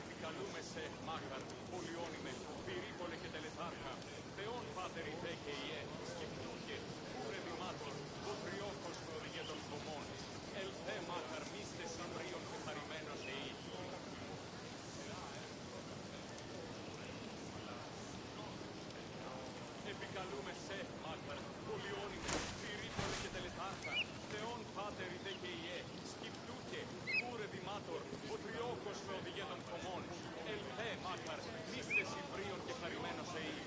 Επικαλούμε σε μάχαρ, πολιόνιμε, πυρήπολε και τελετάρχα, Θεόν Πάτερ Ιθέ και Ιέ, σκεφτούκε, ούρε δημάτων, βοτριόκος με οδηγέ των χωμών, ελθέ μάχαρ, μίστε συμπρίων και χαρημένος εή. Επικαλούμε σε μάχαρ, πολιόνιμε, πυρήπολε και τελετάρχα, Θεόν Πάτερ Ιθέ και Ιέ, σκεφτούκε, ούρε δημάτων, βοτριόκος με οδηγέ των χωμών, ελθέ μάχαρ, μίστε συμπρίων και χαρημένος εή.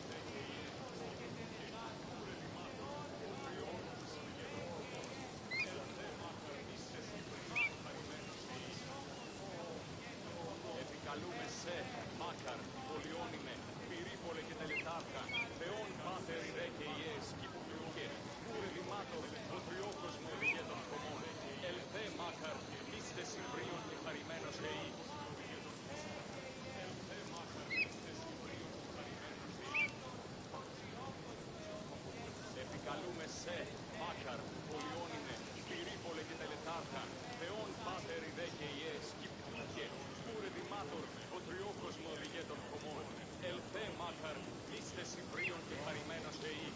Επικαλούμε σε μάχαρ, πολιόνιμε, πυρήπολε και τελετάρχα, Θεόν Πάτερ Ιθέ και Ιέ, σκεφτούκε, ούρε δημάτων, βοτριόκος με οδηγέ των χωμών, ελθέ μάχαρ, μίστε συμπρίων και χαρημένος εή. Επικαλούμε σε μάχαρ, πολιόνιμε, πυρήπολε και τελετάρχα, Θεόν Πάτερ Ιθέ και Ιέ, σκεφτούκε, ούρε δημάτων, βοτριόκος με οδηγέ των χωμών, ελθέ μάχαρ, μίστε συμπρίων και χαρημένος εή.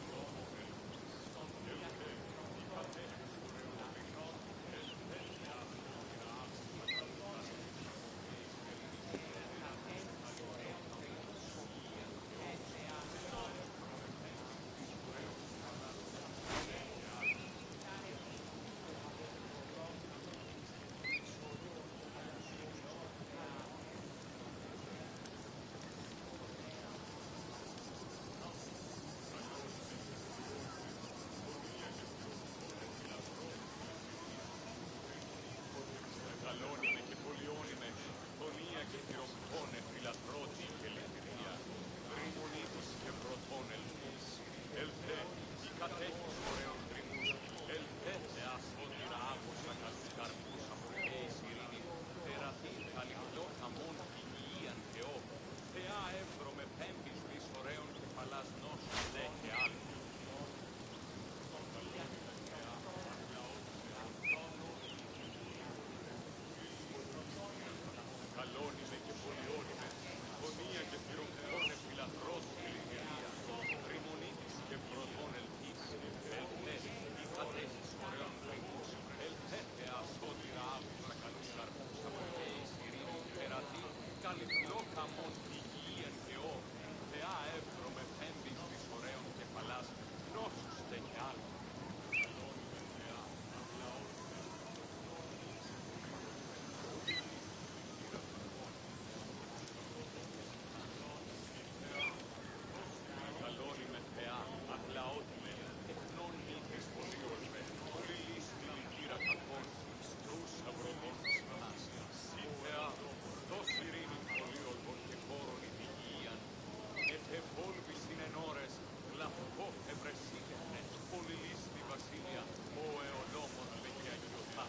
Καλώνιμε και πολιόνιμε, φωνία και χειροκτώνε, φιλαθρώτη και λειτουργία, τριμονίτης και πρωτών ελθείς, ελθέ, η κατέχεις ωραίων τριμμούς, ελθέ, ασφόντιρα άκουσα καλούς καρπούς από εις ειρήνη, τεραθή, καλυφλό χαμών, υγιείαν Θεό, Θεά εύδρο με πέμπης δις ωραίων κεφαλάς νόσους, δε και άλλου. Καλώνιμε και πολιόνιμε, φωνία και θυροκτώνε φιλαθρός και λυγερία, τριμονίτης και πρωτών ελθείς, ελθέ, η κατέχεις ωραίων τριμμούς, ελθέ, ασφόντιρα άκουσα καλούς καρπούς από εις ειρήνη, τεραθή, καλυφλό χαμών, υγιείαν Θεό, Θεά εύδρο με πέμπης δις ωραίων κεφαλάς, νόσους δε και άλλου. Καλώνιμε Θεά, ακλαότιμε, εχνών μύθις πολύορμε, πολυλής τυλικήρα κακών, στρούς αυροδών σφανάς. Συ Θεά, δώσ' ειρήνη πολύορμων και χώρων ηθικίαν, εφευόλβης είναι ώρες, λαυκό ευρεσίλευε, πολυλής τη βασίλεια, ο αιωνόμων δε και αγιωτά.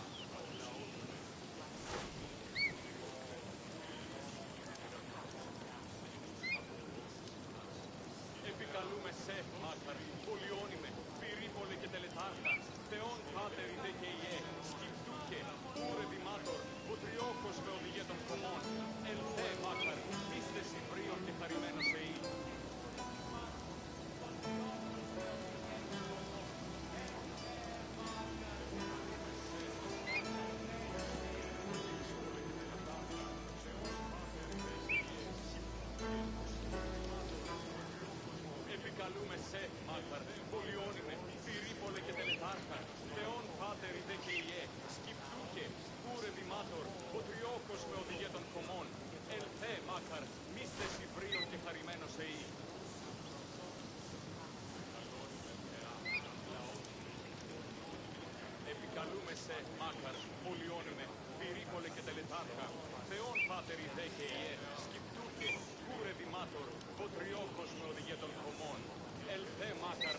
Επικαλούμε σε μάχαρ, πολιόνιμε, πυρήπολε και τελετάρχα, Θεόν Πάτερ Ιθέ και Ιέ, σκεφτούκε, ούρε δημάτορ, βοτριόκος με οδηγέ των χωμών, ελθέ μάχαρ, μίστε συμπρίων και χαρημένος εή. Επικαλούμε σε μάχαρ, πολιόνιμε, πυρήπολε και τελετάρχα, Θεόν Πάτερ Ιθέ και Ιέ, σκεφτούκε, ούρε δημάτορ, βοτριόκος με οδηγέ των χωμών, ελθέ μάχαρ, μίστε συμπρίων και χαρημένος εή. Επικαλούμε σε μάχαρ, πολιόνιμε, πυρήπολε και τελετάρχα, Θεόν Πάτερ Ιθέ και Ιέ, σκεφτούκε, ούρε δημάτορ, βοτριόκος με οδηγέ των χωμών, ελθέ μάχαρ,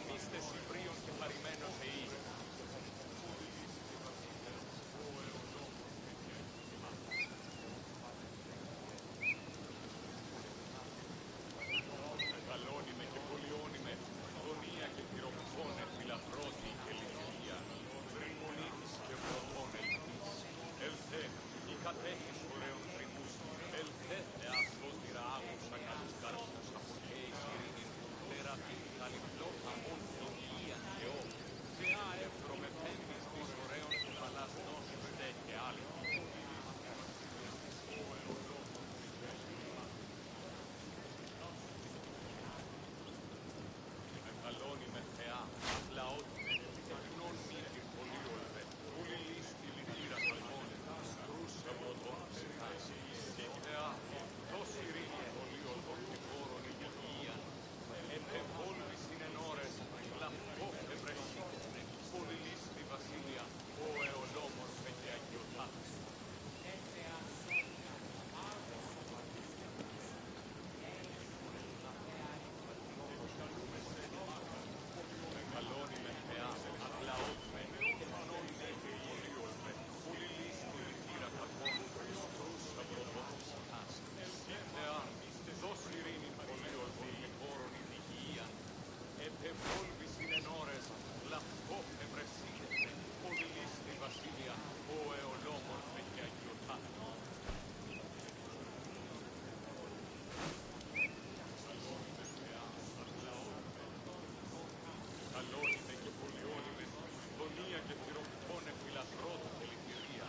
φιλαθρότη τελητηρία,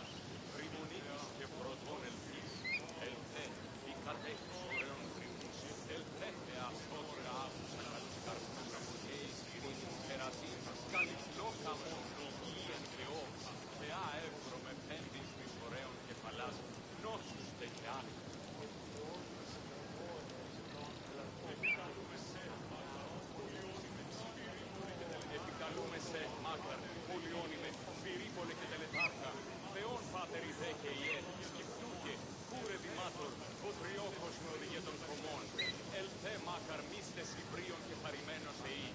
ρημονίτης και πρωτών ελπής, ελθέ, η κατέχεις ωραίων τριμμούς, ελθέ, εασότηρα άκουσα καλούς καρπούς από γέης ειρήνης περατής, καλυφλόκα μόν υγιείαν και όφ, θεά εύρο με πέντης της ωραίων κεφαλάς, νόσους τεχιάνοι. Επικαλούμε σε, Μάκαρ, πολιόνιμε, πυρίπολε και τελετάρχα, Θεόν Πάτερ ιδέ και ιέ, σκυπτούκε, κούρε δημάτορ, βοτριόχος με οδηγέ των κομμών, ελθέ Μάκαρ, μίστες Ιβρίων και χαρημένος εή.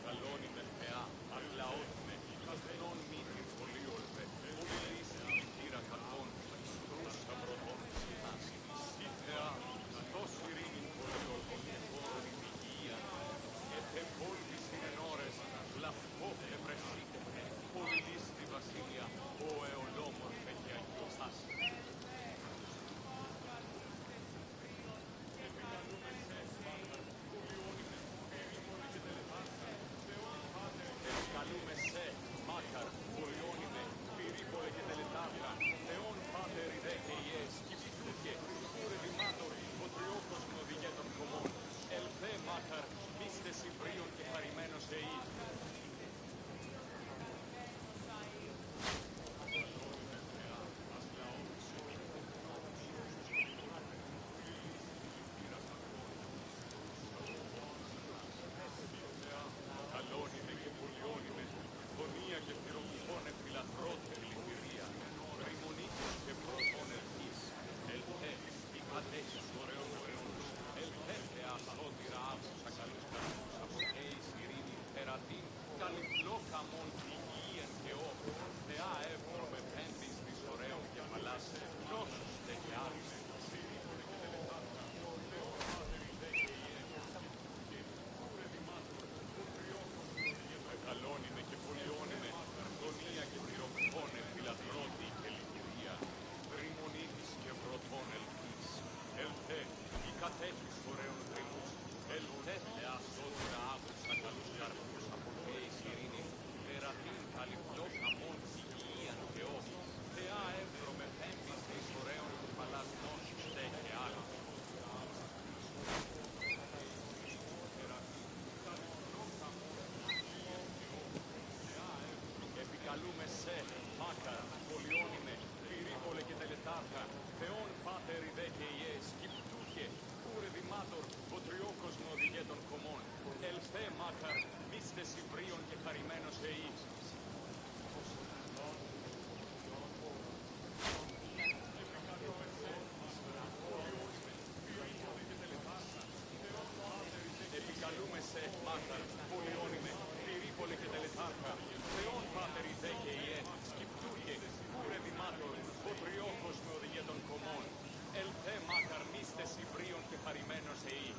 Καλώνημε θεά, αρλαότιμε, καθενών μύθιν πολίορθε, πολυλίστη, κύρα κακών, στρούσα πρωτών ψυχάς. Η θεά, καθώς ειρήνην πολιόρθων και χώρων υγεία, ετεμπόλτης είναι ώρες, λαυκό ευρεσίτευε, πολυλίστη βασίλεια, ο αιωλόμορφε και αγιωσάς. Καλούμε σε, Μάκαρ, πολιόνιμε, πυρίπολε και τελετάρχα, Θεόν Πάτερ ιδέ και ιέ, σκυψούκε, κούρε δημάτορ, βοτριόχος με οδηγέ των κομμών, ελθέ Μάκαρ, μίστες Ιβρίων και χαρημένος εή. Καλώνημε και πολιόνιμε, γωνία και πυρομφώνε φιλαθρότε λυτηρία, ρημονίτης και πρωτών ελπής, ελθέ, η κατέχεις ωραίων τριμμούς, ελθέ θεασότηρα άκουσα καλούς καρπούς από γέης ειρήνη περατήν, καλυφλόκα μόν υγιείαν και όφ, θεά εύρο με πέντης της ωραίων κεφαλάς, νόσους τεχιάνης. Καλώνημε και πολιόνιμε, γωνία και πυρομφώνε φιλαθρότη και λυτηρία, ρημονίτης και πρωτών ελπής, ελθέ, η κατέχεις ωραίων τριμμούς, ελθέ θεασότηρα άκουσα καλούς καρπούς από γέης ειρήνη, περατήν καλυφλόκα μόν υγιείαν και όφ, θεά εύρο με πέντης της ωραίων κεφαλάς νόσους τέχε άλλα. Επικαλούμε σε, Μάκαρ, πολιόνιμε, πυρίπολε και τελετάρχα, Θεόν Πάτερ ιδέ και ιέ, σκυπτούκε, κούρε δημάτορ, βοτριόχος με οδηγέ των κομμών, ελθέ Μάκαρ, μίστες Ιβρίων και χαρημένος εή. Επικαλούμε σε, Μάκαρ, πολιόνιμε, πυρίπολε και τελετάρχα, Θεόν Πάτερ ιδέ και ιέ, σκυπτούκε, κούρε δημάτορ, βοτριόχος με οδηγέ των κομμών, ελθέ Μάκαρ, μίστες Ιβρίων και χαρημένος εή.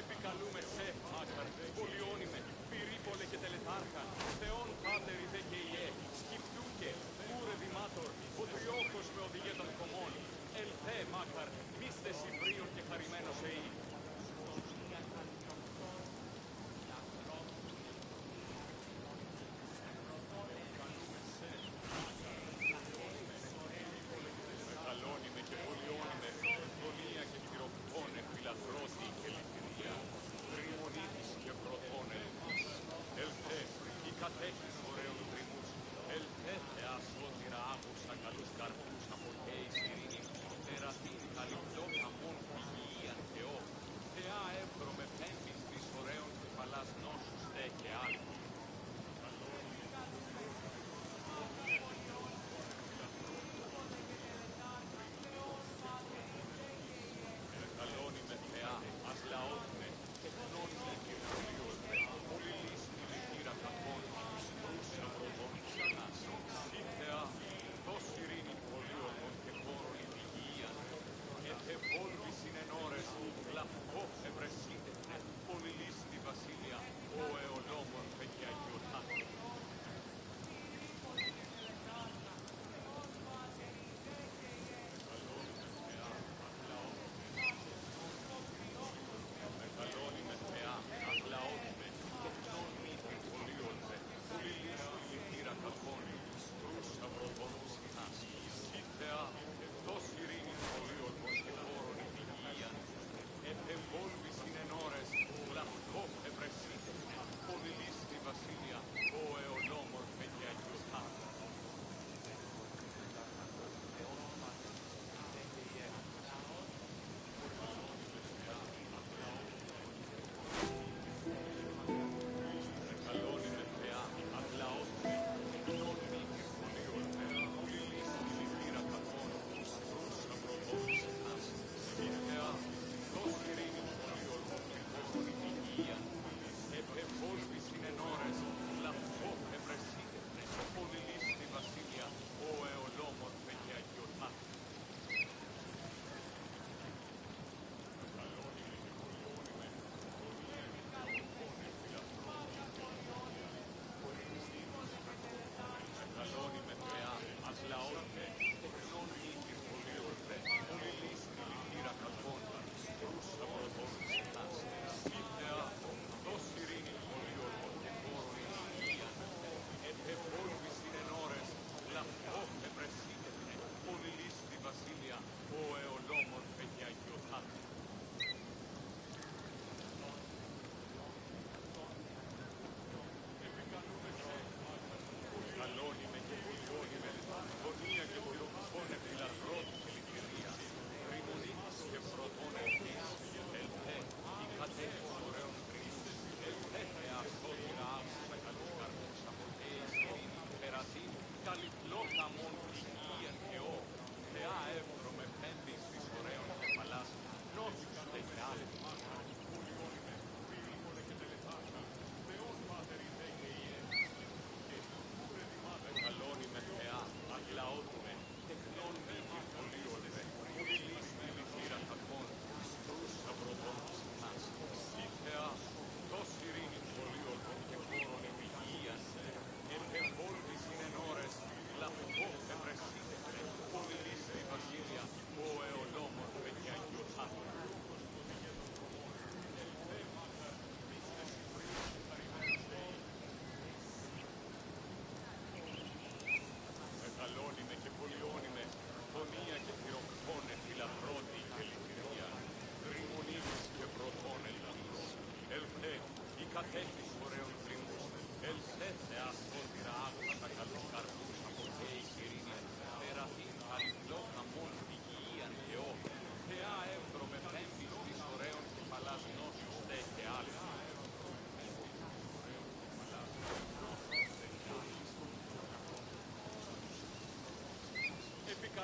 Επικαλούμε σε, Μάκαρ, πολιόνιμε, πυρίπολε και τελετάρχα, Θεόν Πάτερ ιδέ και ιέ, σκυπτούκε, κούρε δημάτορ, βοτριόχος με οδηγέ των κομμών, ελθέ Μάκαρ, μίστες Ιβρίων και χαρημένος εή. Καλώνημε και πολιόνιμε, γωνία και πυρομφώνε φιλαθρότη και λυτηρία, ρημονίτης και πρωτών ελπής, ελθέ, η κατέχεις ωραίων τριμμούς, ελθέ θεασότηρα άκουσα καλούς καρπούς από γέης ειρήνη, περατήν καλυφλόκα μόν υγιείαν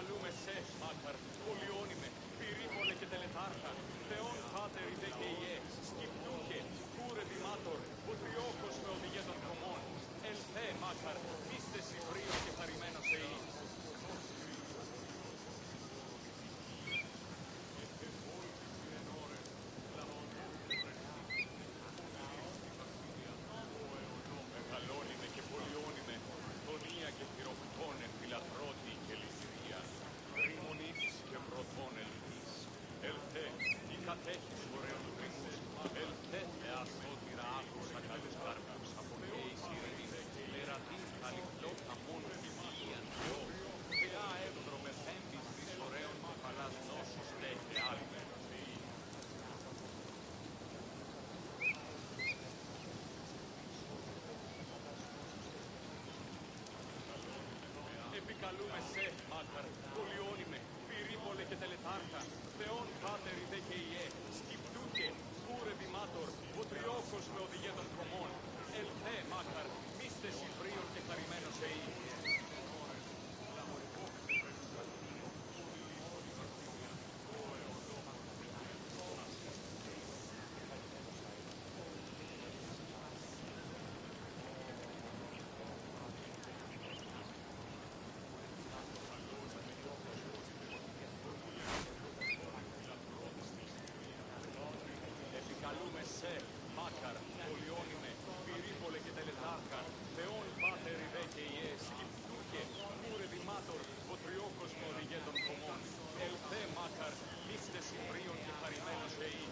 Επικαλούμε σε, Μάκαρ, πολιόνιμε, πυρήπολε και τελετάρχα, Θεόν Πάτερ ιδε και Ιε, σκυπτούχε, κούρε δημάτορ, βοτριόχος με οδηγέ των κομμών, ελθέ, Μάκαρ, είστε συμπρίος και χαρημένος εή. Μεγαλώνιμε και πολιόνιμε, τονία και θηροπτώνε, φιλαθρώτη και ληστρία, ρημονίτης και πρωτών ελπής. Ελθέ, η κατέχεις ωραίων κρίκους, ελθέ, εασότηρα άκουσα καλούς καρπούς, αποκαίεις ειρήνη, λερατή καλυφλώτα μόνο φυγίαν Θεό, θεά εύδρομε πέμπης της ωραίων κεφαλάς νόσους τέχε άλλη. Επικαλούμε σε, Μάκαρ, πολιόνιμε, πυρήπολε και τελετάρχα, Θεόν Πάτερ ιδε και Ιε, σκυπτούχε, κούρε δημάτορ, βοτριόχος με οδηγέ των κομμών, ελθέ, Μάκαρ, μίστε συμπρίων και χαρημένος εή. Επικαλούμε σε, Μάκαρ, πολιόνιμε, πυρήπολε και τελετάρχα, Θεόν Πάτερ ιδε και Ιε, σκυπτούχε, κούρε δημάτορ, βοτριόχος με οδηγέ των κομμών, ελθέ, Μάκαρ, είστε συμπρίων και χαρημένος εή.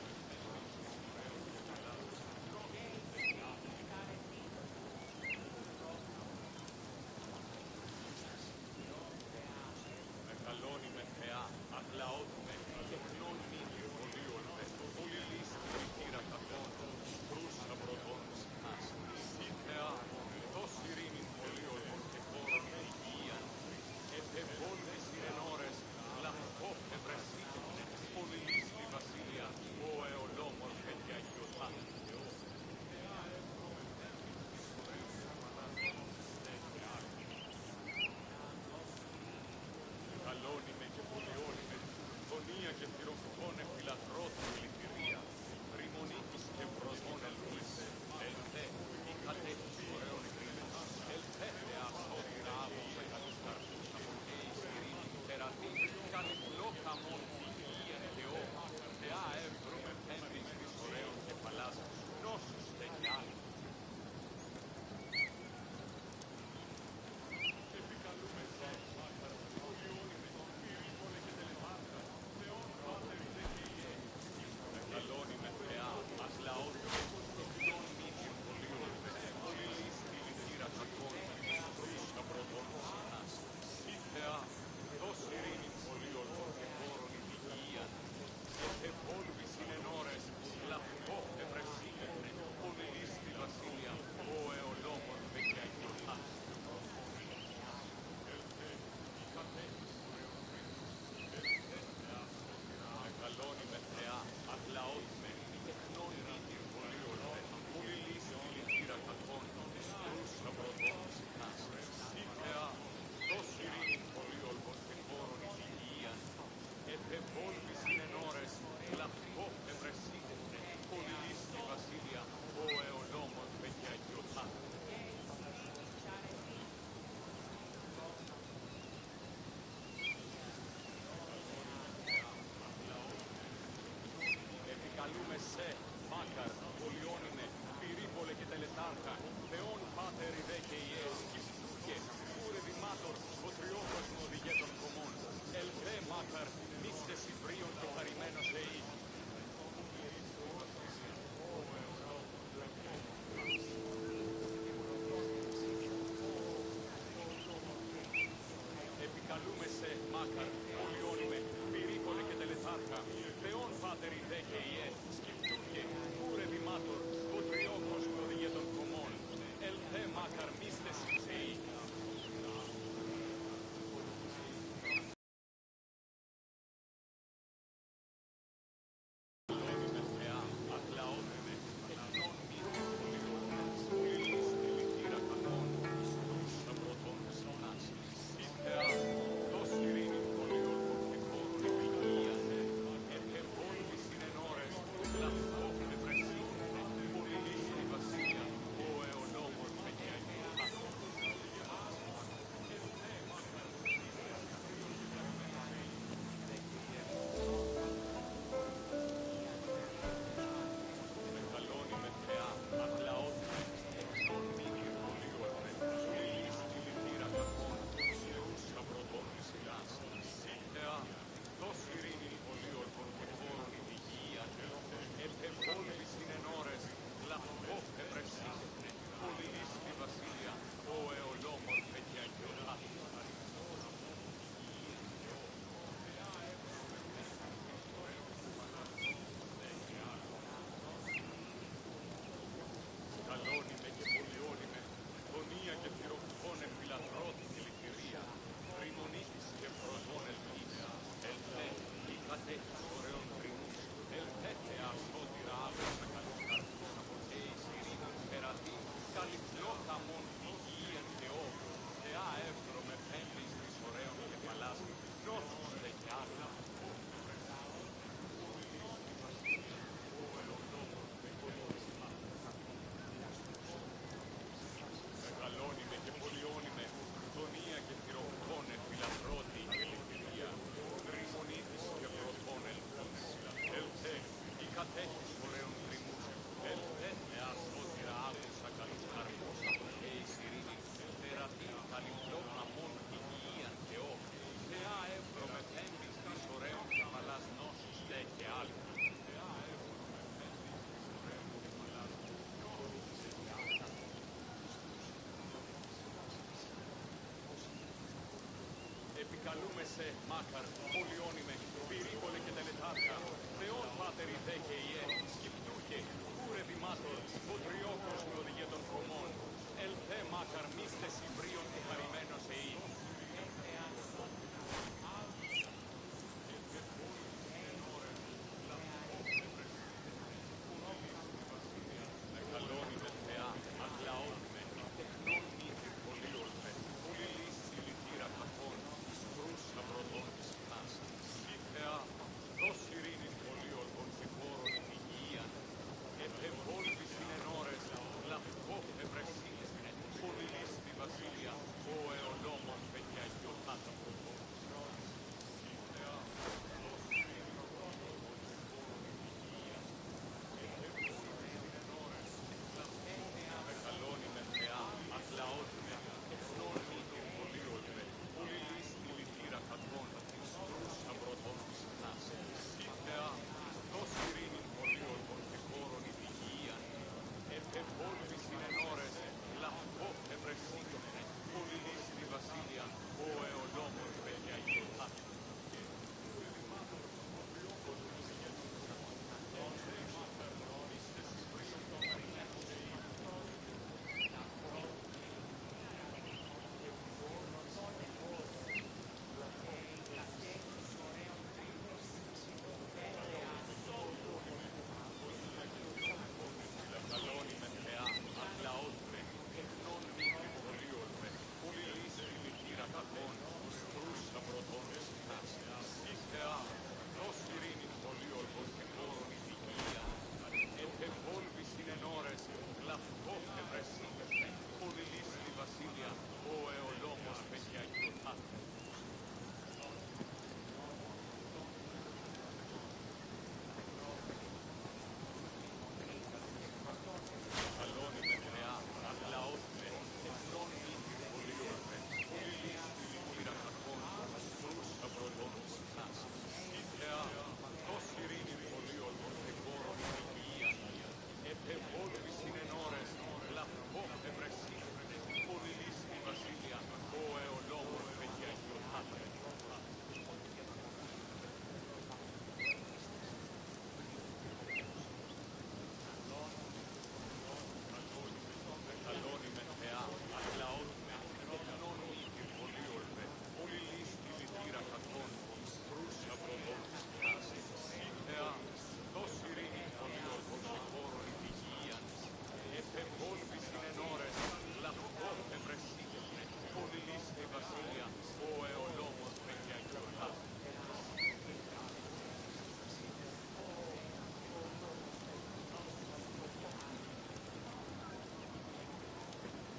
Μεγαλώνιμε Θεά, αγλαώθουμε, τεχνών μήνυ, πολύολμε, πολυλίστη μητήρα κακών, κρούσα πρωτών συχνάς, η Θεά, δώσ' ειρήνην πολύολμων και χώρων υγείαν, επεβόλτης ειρενόρες, λαχτό ευρεσίτων, πολυλίστη βασίλεια, ο εολόμορφε και αγιωτά. Μεγαλώνιμε και πολιόνιμε, γωνία και θηροφθόνε φιλαθρώτη λυτηρία, ρημονίτης και πρωτών ελπής, ελθέ, η κατέχεις ωραίων κρίνους, ελθέ, εασότηρα άβουσα καλούς καρπούς, αποκαίεις ειρήνη, τερατή, καλυφλό καμών υγείαν Θεό, θεά εύδρομε πέμπης της ωραίων κεφαλάς, νόσους τεκιάν. Επικαλούμε σε, Μάκαρ, πολιόνιμε, πυρήπολε και τελετάρχα, Θεόν Πάτερ ιδε και Ιε, μεγαλώνιμε Θεά, αγλαώθουμε, τεχνών μήνυων πολύολμε, πολυλίστη λυτήρα κακών, κρούστα πρωτών συχνάς, η Θεά, δώσ' ειρήνην πολύολμων και χώρων υγείαν, επεβόλβης συνενόρες, λαχτό ευρεσίτων, πολυλίστη βασίλεια, ο εολόμορφε και αγιωτά. Μεγαλώνιμε Θεά, αγλαώθουμε, τεχνών μήνυων πολύολμε, πολυλίστη λυτήρα κακών, κρούσα πρωτών συχνάς, η Θεά, δώσ' ειρήνην πολύολμων και χώρων υγείαν, επεβόλβης συνενόρες, λαχτό ευρεσίτων, πολυλίστη βασίλεια, ο εολόμορφε και αγιωτά. Επικαλούμε σε, Μάκαρ, πολιόνιμε, πυρήπολε και τελετάρχα, Θεόν Πάτερ ιδε και Ιε, σκυπτούχε, κούρε δημάτορ, βοτριόχος με οδηγέ των κομμών, ελθέ, Μάκαρ, μίστε συμπρίων και χαρημένος εή. Επικαλούμε σε, Μάκαρ, πολιόνιμε, πυρήπολε και τελετάρχα, Θεόν Πάτερ ιδε και Ιε, σκυπτούχε, κούρε δημάτορ, βοτριόχος με οδηγέ των κομμών, ελθέ, Μάκαρ, μίστε συμπρίων. σε μάκαρ, πολιόνιμε, πυρίπολε και τελετάρκα, Θεόν πάτερη δε και ιέ, σκυπτούχε, κούρε δημάτορ, ποτριόκος με οδηγέ των κομμών, ελθέ μάκαρ μίστες υβρίων και χαρημένος εή.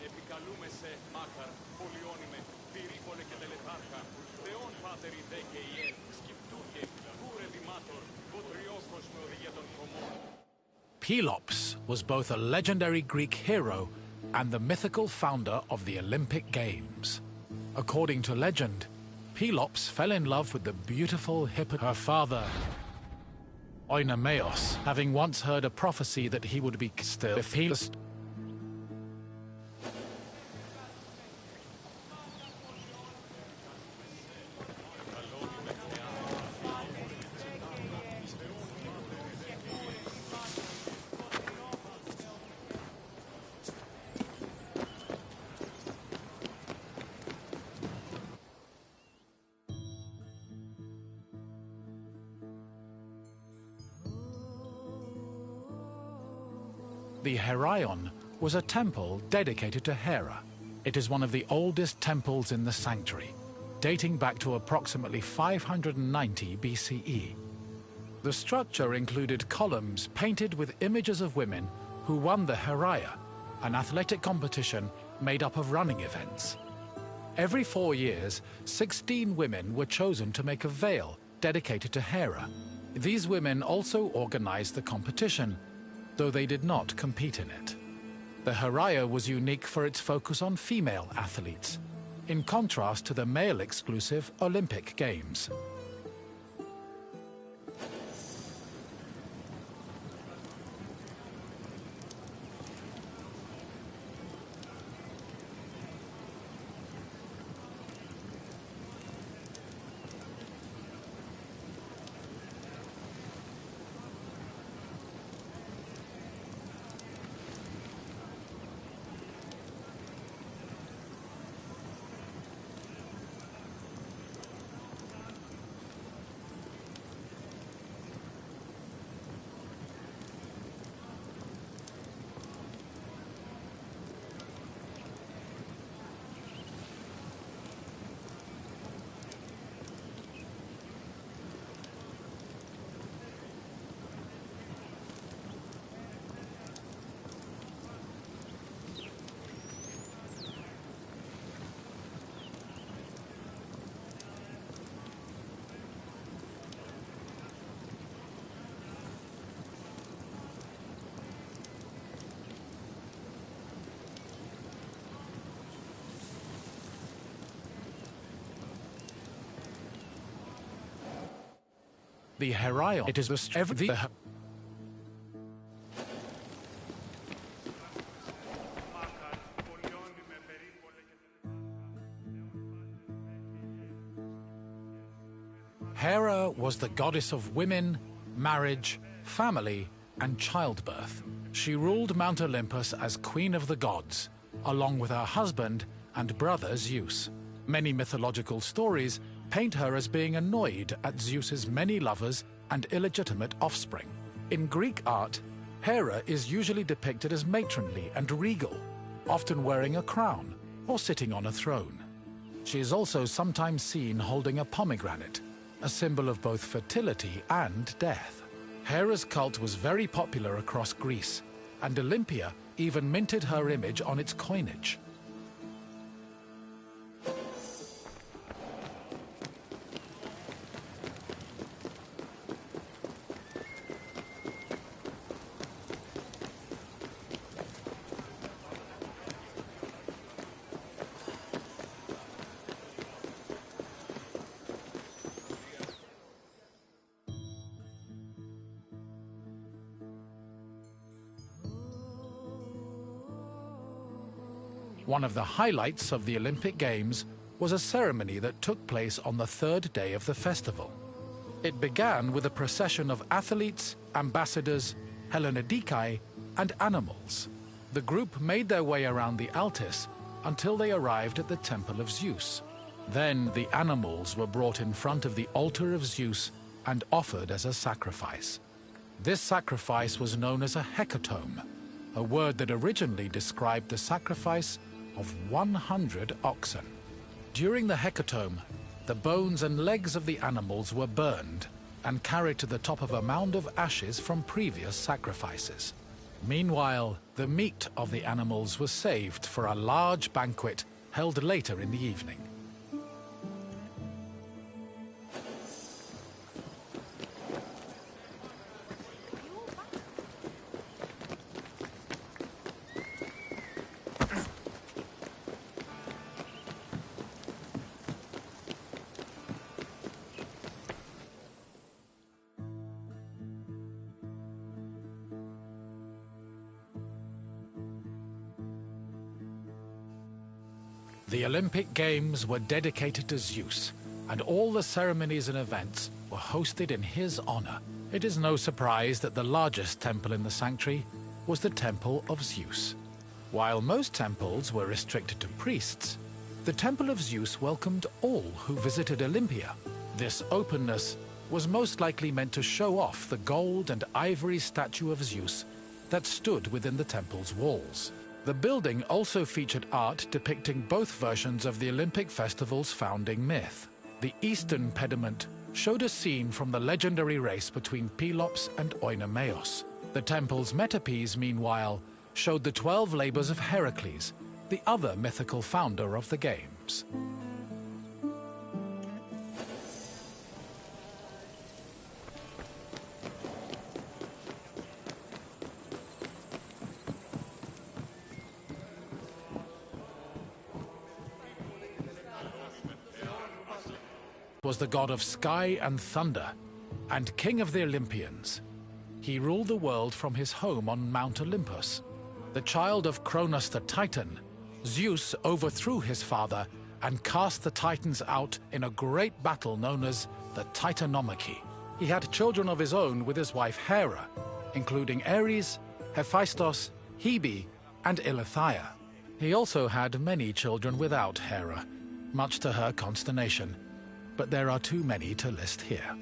Επικαλούμε σε μάκαρ, πολιόνιμε, πυρίπολε και τελετάρκα, Θεόν πάτερη δε και ιέ, σκυπτούχε, κούρε δημάτορ, ποτριόκος με οδηγέ των κομμών. Pelops was both a legendary Greek hero and the mythical founder of the Olympic Games. According to legend, Pelops fell in love with the beautiful her father, Oinomeos, having once heard a prophecy that he would be still if he was. The Heraion was a temple dedicated to Hera. It is one of the oldest temples in the sanctuary, dating back to approximately 590 BCE. The structure included columns painted with images of women who won the Heraia, an athletic competition made up of running events. Every 4 years, 16 women were chosen to make a veil dedicated to Hera. These women also organized the competition, though they did not compete in it. The Heraia was unique for its focus on female athletes, in contrast to the male-exclusive Olympic Games. The Heraion. It is the Hera was the goddess of women, marriage, family, and childbirth. She ruled Mount Olympus as Queen of the Gods, along with her husband and brother Zeus. Many mythological stories paint her as being annoyed at Zeus's many lovers and illegitimate offspring. In Greek art, Hera is usually depicted as matronly and regal, often wearing a crown or sitting on a throne. She is also sometimes seen holding a pomegranate, a symbol of both fertility and death. Hera's cult was very popular across Greece, and Olympia even minted her image on its coinage. One of the highlights of the Olympic Games was a ceremony that took place on the third day of the festival. It began with a procession of athletes, ambassadors, Hellenodikai, and animals. The group made their way around the Altis until they arrived at the Temple of Zeus. Then the animals were brought in front of the altar of Zeus and offered as a sacrifice. This sacrifice was known as a hecatomb, a word that originally described the sacrifice of 100 oxen. During the hecatomb, the bones and legs of the animals were burned and carried to the top of a mound of ashes from previous sacrifices. Meanwhile, the meat of the animals was saved for a large banquet held later in the evening. The Olympic Games were dedicated to Zeus, and all the ceremonies and events were hosted in his honor. It is no surprise that the largest temple in the sanctuary was the Temple of Zeus. While most temples were restricted to priests, the Temple of Zeus welcomed all who visited Olympia. This openness was most likely meant to show off the gold and ivory statue of Zeus that stood within the temple's walls. The building also featured art depicting both versions of the Olympic festival's founding myth. The eastern pediment showed a scene from the legendary race between Pelops and Oinomaos. The temple's metapiece, meanwhile, showed the 12 labors of Heracles, the other mythical founder of the games. Was the god of sky and thunder, and king of the Olympians. He ruled the world from his home on Mount Olympus. The child of Cronus the Titan, Zeus overthrew his father and cast the Titans out in a great battle known as the Titanomachy. He had children of his own with his wife Hera, including Ares, Hephaestus, Hebe, and Eileithyia. He also had many children without Hera, much to her consternation, but there are too many to list here.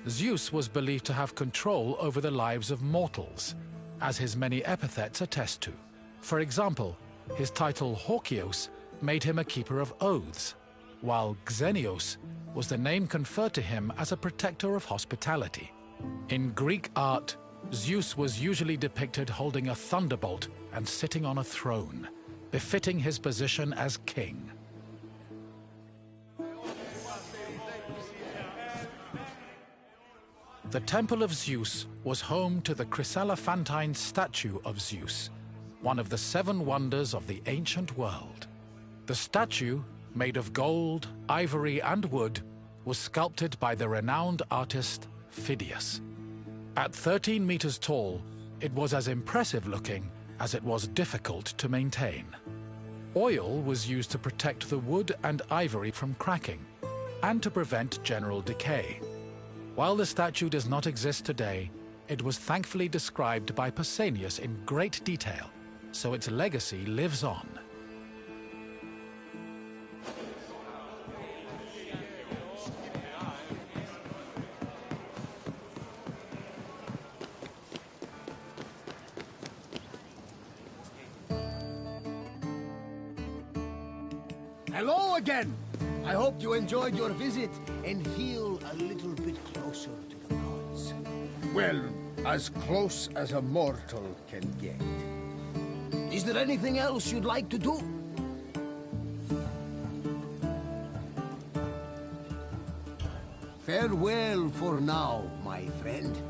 Zeus was believed to have control over the lives of mortals, as his many epithets attest to. For example, his title Horkios made him a keeper of oaths, while Xenios was the name conferred to him as a protector of hospitality. In Greek art, Zeus was usually depicted holding a thunderbolt and sitting on a throne, befitting his position as king. The Temple of Zeus was home to the chryselephantine statue of Zeus, one of the 7 wonders of the ancient world. The statue, made of gold, ivory, and wood, was sculpted by the renowned artist Phidias. At 13 meters tall, it was as impressive looking as it was difficult to maintain. Oil was used to protect the wood and ivory from cracking and to prevent general decay. While the statue does not exist today, it was thankfully described by Pausanias in great detail, so its legacy lives on. Hello again! I hope you enjoyed your visit and feel a little bit closer to the gods. Well, as close as a mortal can get. Is there anything else you'd like to do? Farewell for now, my friend.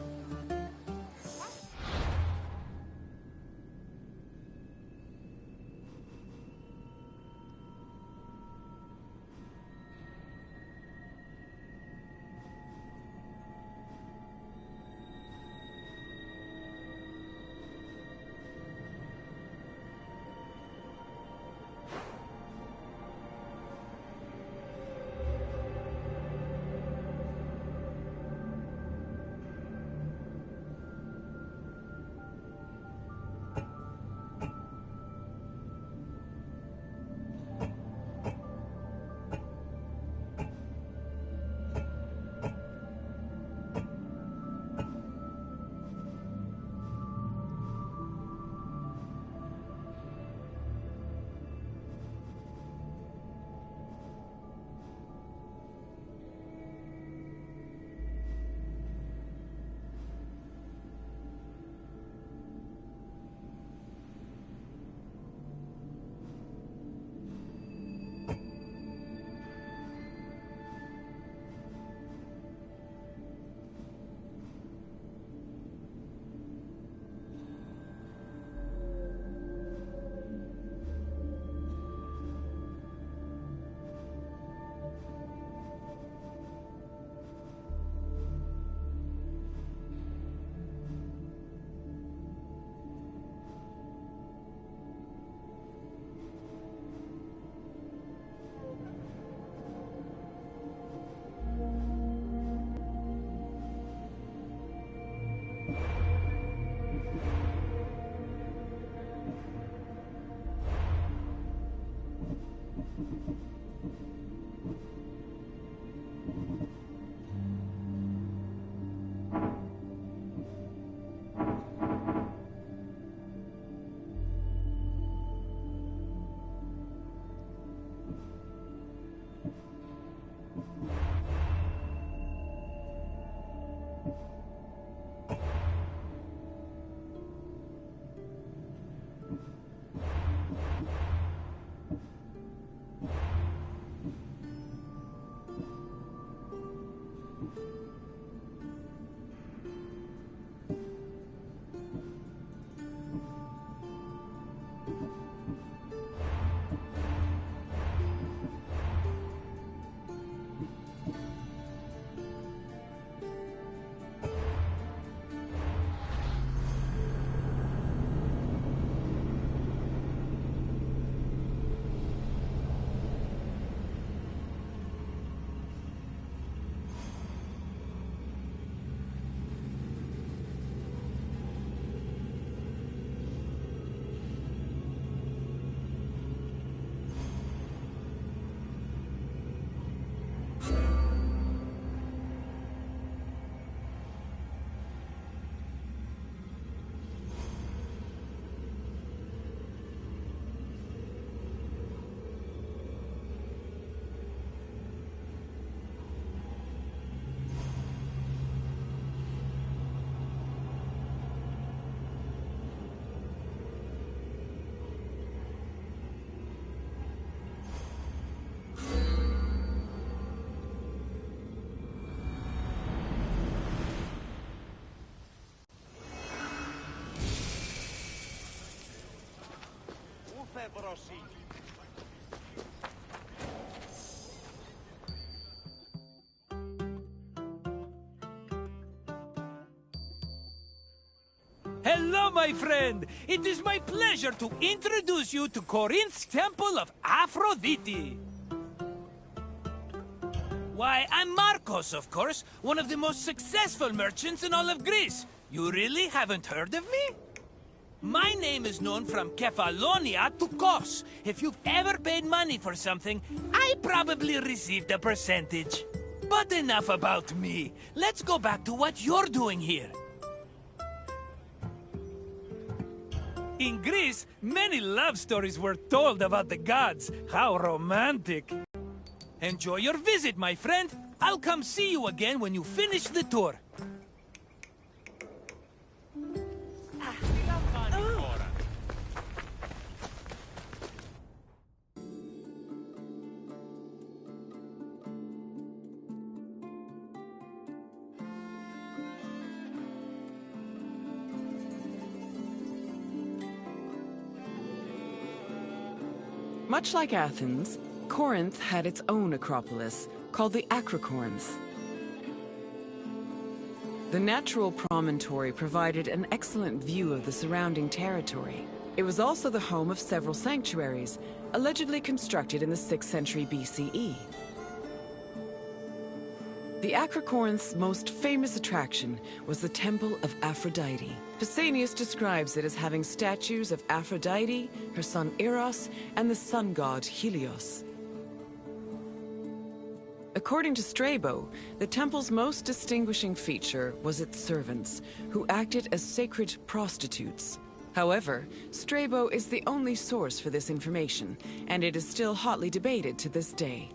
Εύρωση. Hello, my friend! It is my pleasure to introduce you to Corinth's Temple of Aphrodite. Why, I'm Marcos, of course, one of the most successful merchants in all of Greece. You really haven't heard of me? My name is known from Kefalonia to Kos. If you've ever paid money for something, I probably received a percentage. But enough about me. Let's go back to what you're doing here. In Greece, many love stories were told about the gods. How romantic. Enjoy your visit, my friend. I'll come see you again when you finish the tour. Much like Athens, Corinth had its own acropolis, called the Acrocorns. The natural promontory provided an excellent view of the surrounding territory. It was also the home of several sanctuaries, allegedly constructed in the 6th century BCE. The Acrocorn's most famous attraction was the Temple of Aphrodite. Pausanias describes it as having statues of Aphrodite, her son Eros, and the sun god Helios. According to Strabo, the temple's most distinguishing feature was its servants, who acted as sacred prostitutes. However, Strabo is the only source for this information, and it is still hotly debated to this day.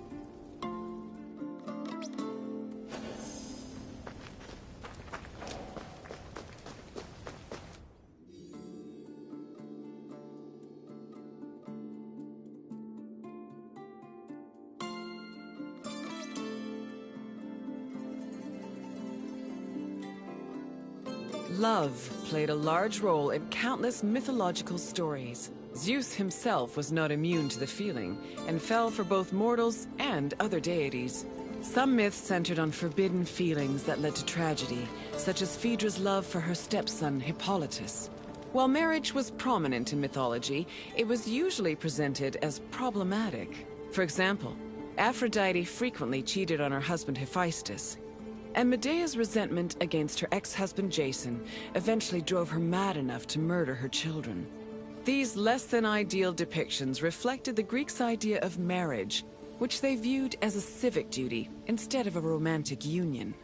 Love played a large role in countless mythological stories. Zeus himself was not immune to the feeling, and fell for both mortals and other deities. Some myths centered on forbidden feelings that led to tragedy, such as Phaedra's love for her stepson Hippolytus. While marriage was prominent in mythology, it was usually presented as problematic. For example, Aphrodite frequently cheated on her husband Hephaestus, and Medea's resentment against her ex-husband Jason eventually drove her mad enough to murder her children. These less-than-ideal depictions reflected the Greeks' idea of marriage, which they viewed as a civic duty instead of a romantic union.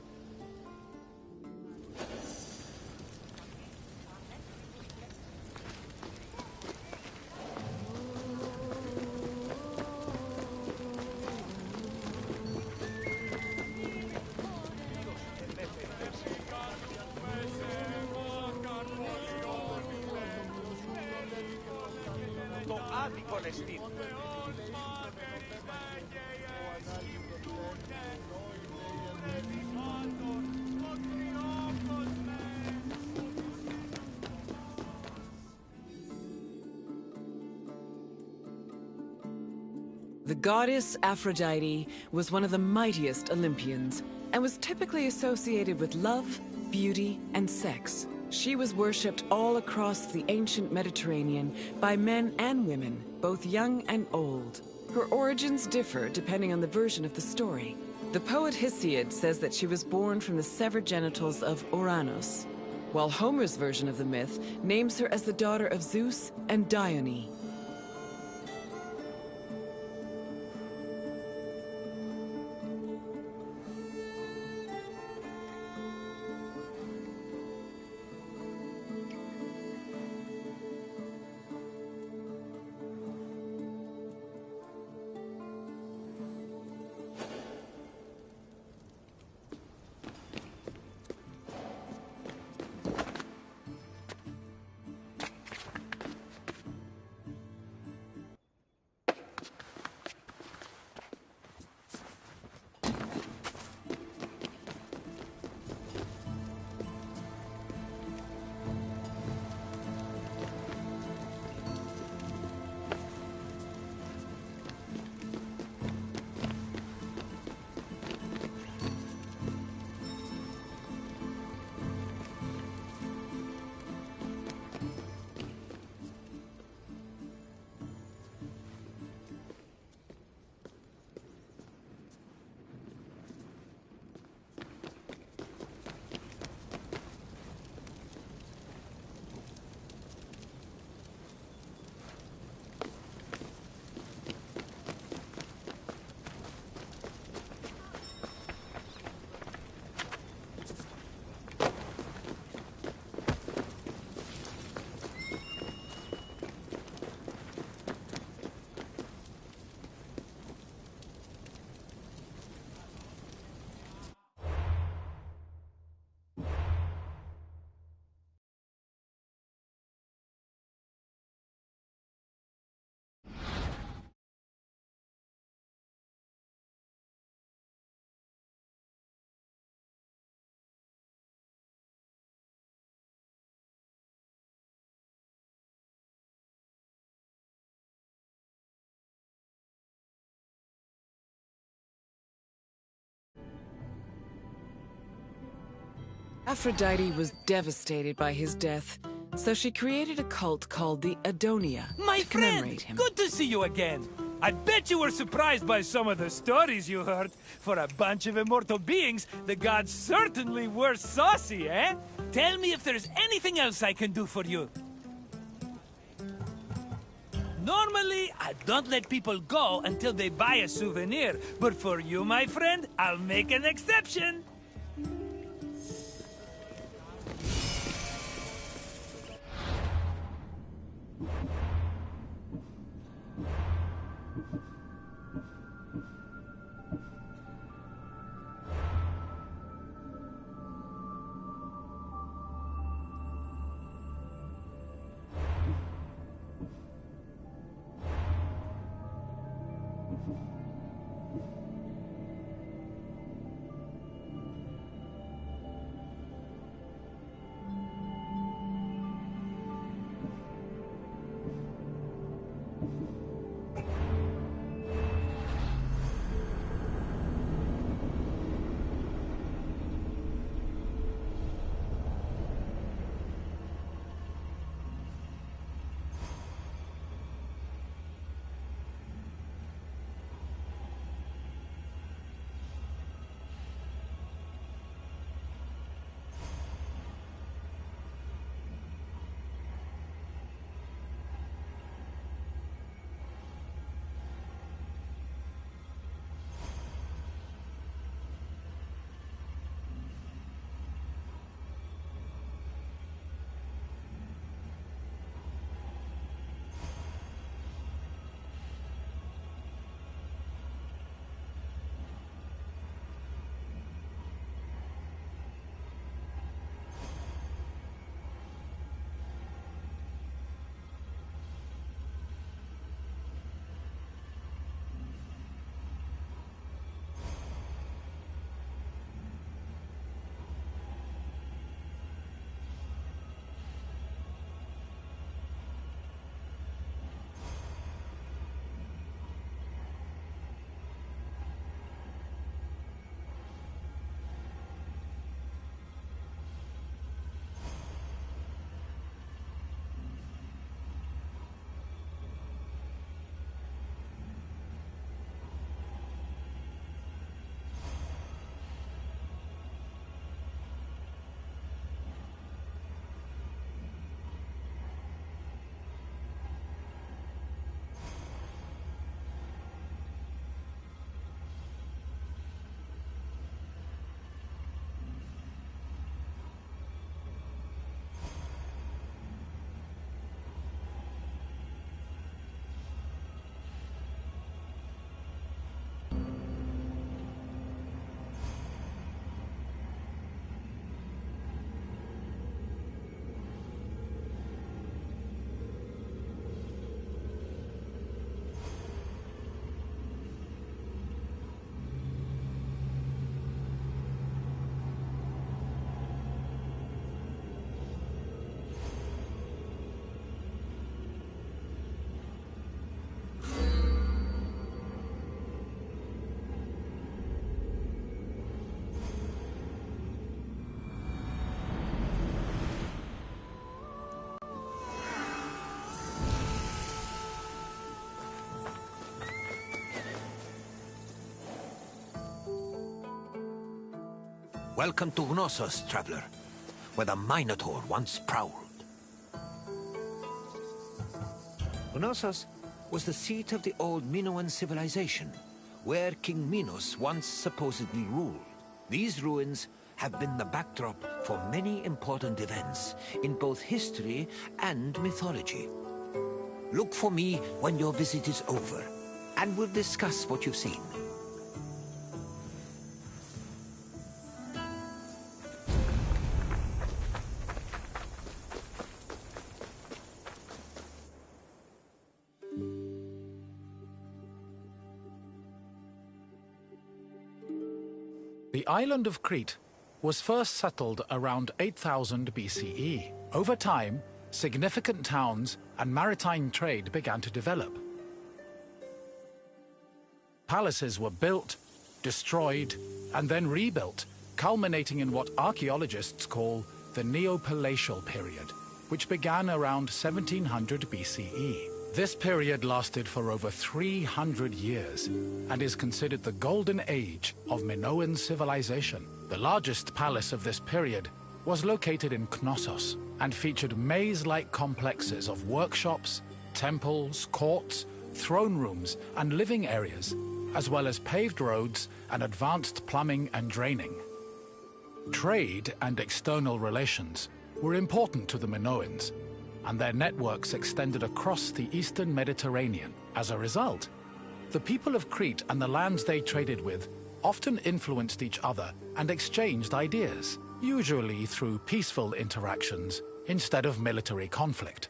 The goddess Aphrodite was one of the mightiest Olympians, and was typically associated with love, beauty, and sex. She was worshipped all across the ancient Mediterranean by men and women, both young and old. Her origins differ depending on the version of the story. The poet Hesiod says that she was born from the severed genitals of Uranus, while Homer's version of the myth names her as the daughter of Zeus and Dione. Aphrodite was devastated by his death, so she created a cult called the Adonia My to friend, commemorate him. good to see you again. I bet you were surprised by some of the stories you heard. For a bunch of immortal beings, the gods certainly were saucy, eh? Tell me if there's anything else I can do for you. Normally, I don't let people go until they buy a souvenir. But for you, my friend, I'll make an exception. Welcome to Gnossos, traveler, where the Minotaur once prowled. Gnossos was the seat of the old Minoan civilization, where King Minos once supposedly ruled. These ruins have been the backdrop for many important events in both history and mythology. Look for me when your visit is over, and we'll discuss what you've seen. The island of Crete was first settled around 8000 BCE. Over time, significant towns and maritime trade began to develop. Palaces were built, destroyed, and then rebuilt culminating in what archaeologists call the Neo-Palatial period, which began around 1700 BCE. This period lasted for over 300 years and is considered the golden age of Minoan civilization. The largest palace of this period was located in Knossos and featured maze-like complexes of workshops, temples, courts, throne rooms, and living areas, as well as paved roads and advanced plumbing and draining. Trade and external relations were important to the Minoans, and their networks extended across the eastern Mediterranean. As a result, the people of Crete and the lands they traded with often influenced each other and exchanged ideas, usually through peaceful interactions instead of military conflict.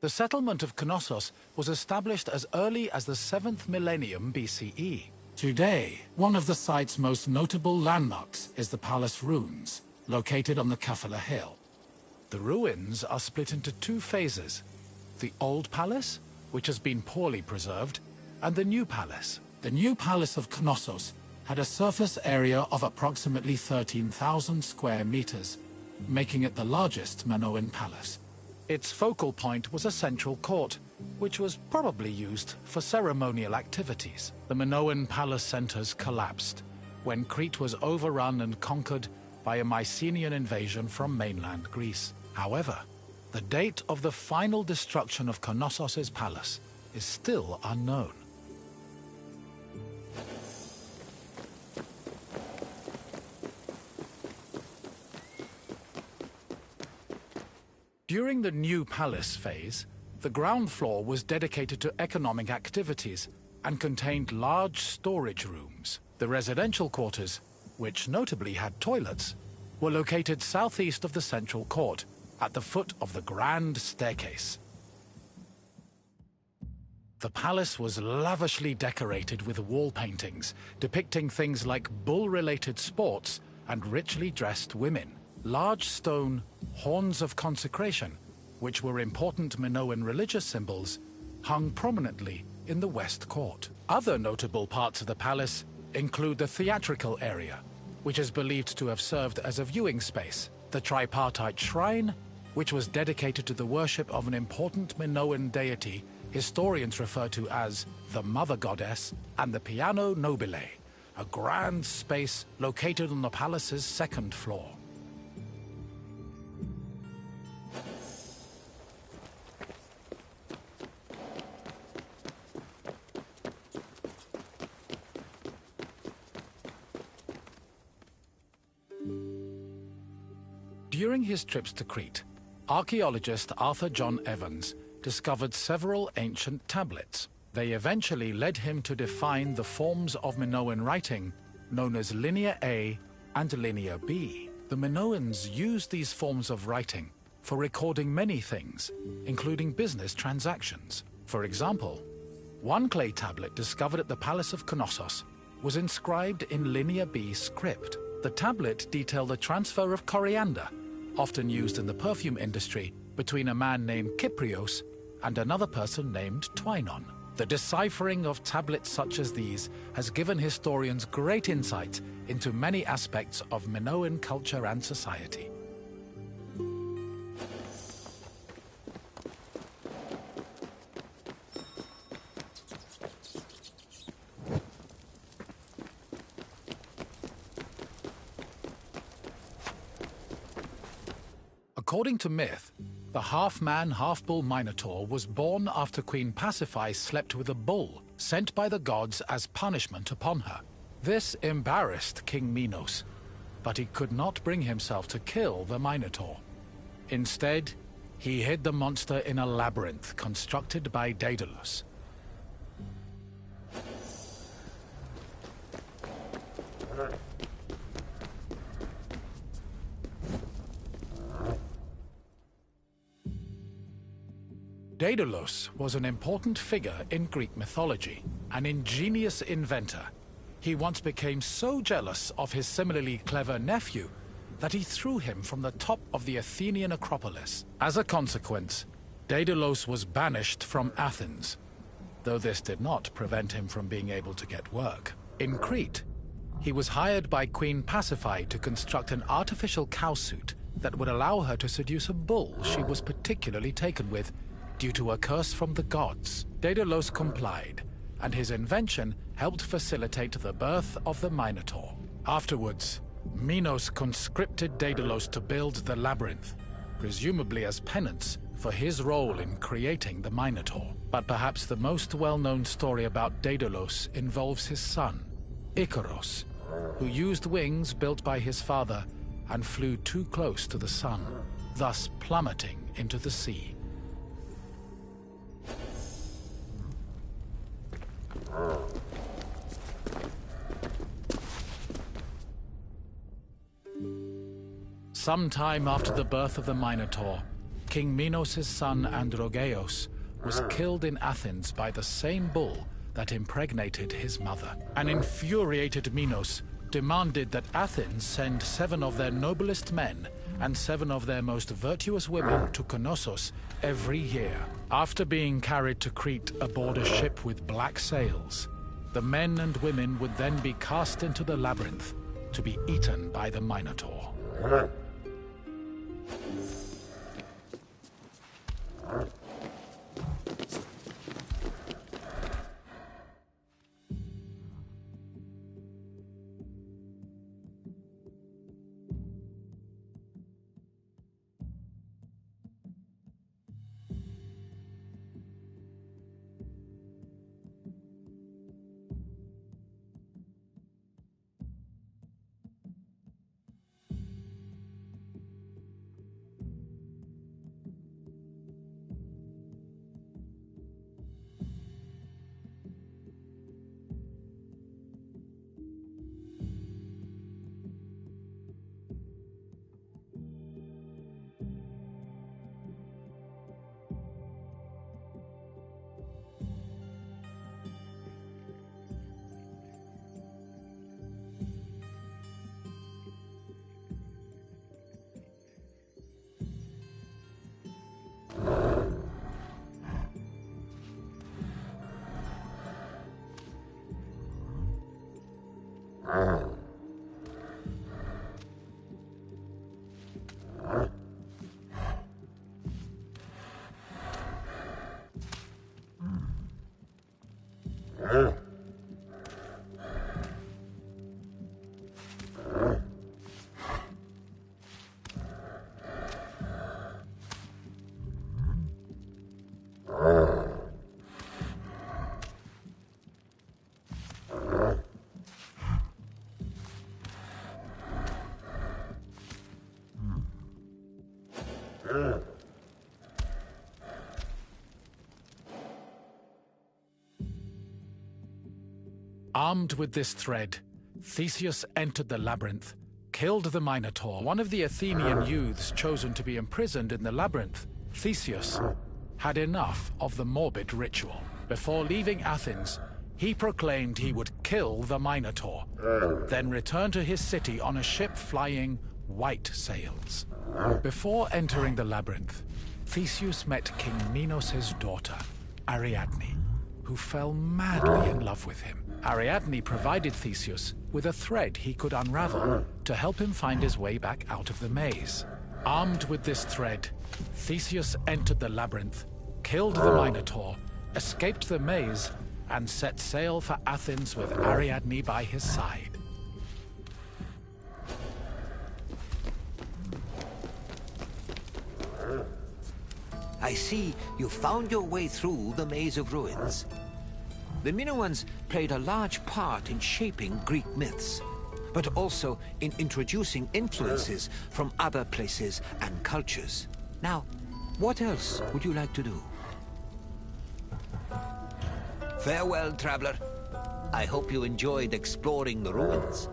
The settlement of Knossos was established as early as the 7th millennium BCE. Today, one of the site's most notable landmarks is the palace ruins, located on the Kafala Hill. The ruins are split into two phases: the old palace, which has been poorly preserved, and the new palace. The new palace of Knossos had a surface area of approximately 13,000 square meters, making it the largest Minoan palace. Its focal point was a central court, which was probably used for ceremonial activities. The Minoan palace centers collapsed when Crete was overrun and conquered by a Mycenaean invasion from mainland Greece. However, the date of the final destruction of Knossos' palace is still unknown. During the new palace phase, the ground floor was dedicated to economic activities and contained large storage rooms. The residential quarters, which notably had toilets, were located southeast of the central court, at the foot of the grand staircase. The palace was lavishly decorated with wall paintings depicting things like bull-related sports and richly dressed women. Large stone horns of consecration, which were important Minoan religious symbols, hung prominently in the west court. Other notable parts of the palace include the theatrical area, which is believed to have served as a viewing space, the tripartite shrine, which was dedicated to the worship of an important Minoan deity historians refer to as the Mother Goddess, and the Piano Nobile, a grand space located on the palace's second floor. During his trips to Crete, archaeologist Arthur John Evans discovered several ancient tablets. They eventually led him to define the forms of Minoan writing known as Linear A and Linear B. The Minoans used these forms of writing for recording many things, including business transactions. For example, one clay tablet discovered at the Palace of Knossos was inscribed in Linear B script. The tablet detailed a transfer of coriander, often used in the perfume industry, between a man named Kyprios and another person named Twinon. The deciphering of tablets such as these has given historians great insight into many aspects of Minoan culture and society. According to myth, the half-man, half-bull Minotaur was born after Queen Pasiphae slept with a bull sent by the gods as punishment upon her. This embarrassed King Minos, but he could not bring himself to kill the Minotaur. Instead, he hid the monster in a labyrinth constructed by Daedalus. Daedalus was an important figure in Greek mythology, an ingenious inventor. He once became so jealous of his similarly clever nephew that he threw him from the top of the Athenian Acropolis. As a consequence, Daedalus was banished from Athens, though this did not prevent him from being able to get work. In Crete, he was hired by Queen Pasiphae to construct an artificial cowsuit that would allow her to seduce a bull she was particularly taken with due to a curse from the gods. Daedalus complied, and his invention helped facilitate the birth of the Minotaur. Afterwards, Minos conscripted Daedalus to build the labyrinth, presumably as penance for his role in creating the Minotaur. But perhaps the most well-known story about Daedalus involves his son, Icaros, who used wings built by his father and flew too close to the sun, thus plummeting into the sea. Sometime after the birth of the Minotaur, King Minos' son Androgeos was killed in Athens by the same bull that impregnated his mother. An infuriated Minos demanded that Athens send 7 of their noblest men and 7 of their most virtuous women to Knossos every year. After being carried to Crete aboard a ship with black sails, the men and women would then be cast into the labyrinth to be eaten by the Minotaur. Armed with this thread, Theseus entered the labyrinth, killed the Minotaur, one of the Athenian youths chosen to be imprisoned in the labyrinth. Theseus had enough of the morbid ritual. Before leaving Athens, he proclaimed he would kill the Minotaur, then return to his city on a ship flying white sails. Before entering the labyrinth, Theseus met King Minos' daughter, Ariadne, who fell madly in love with him. Ariadne provided Theseus with a thread he could unravel to help him find his way back out of the maze. Armed with this thread, Theseus entered the labyrinth, killed the Minotaur, escaped the maze, and set sail for Athens with Ariadne by his side. I see you found your way through the Maze of Ruins. The Minoans played a large part in shaping Greek myths, but also in introducing influences from other places and cultures. Now, what else would you like to do? Farewell, traveler. I hope you enjoyed exploring the ruins.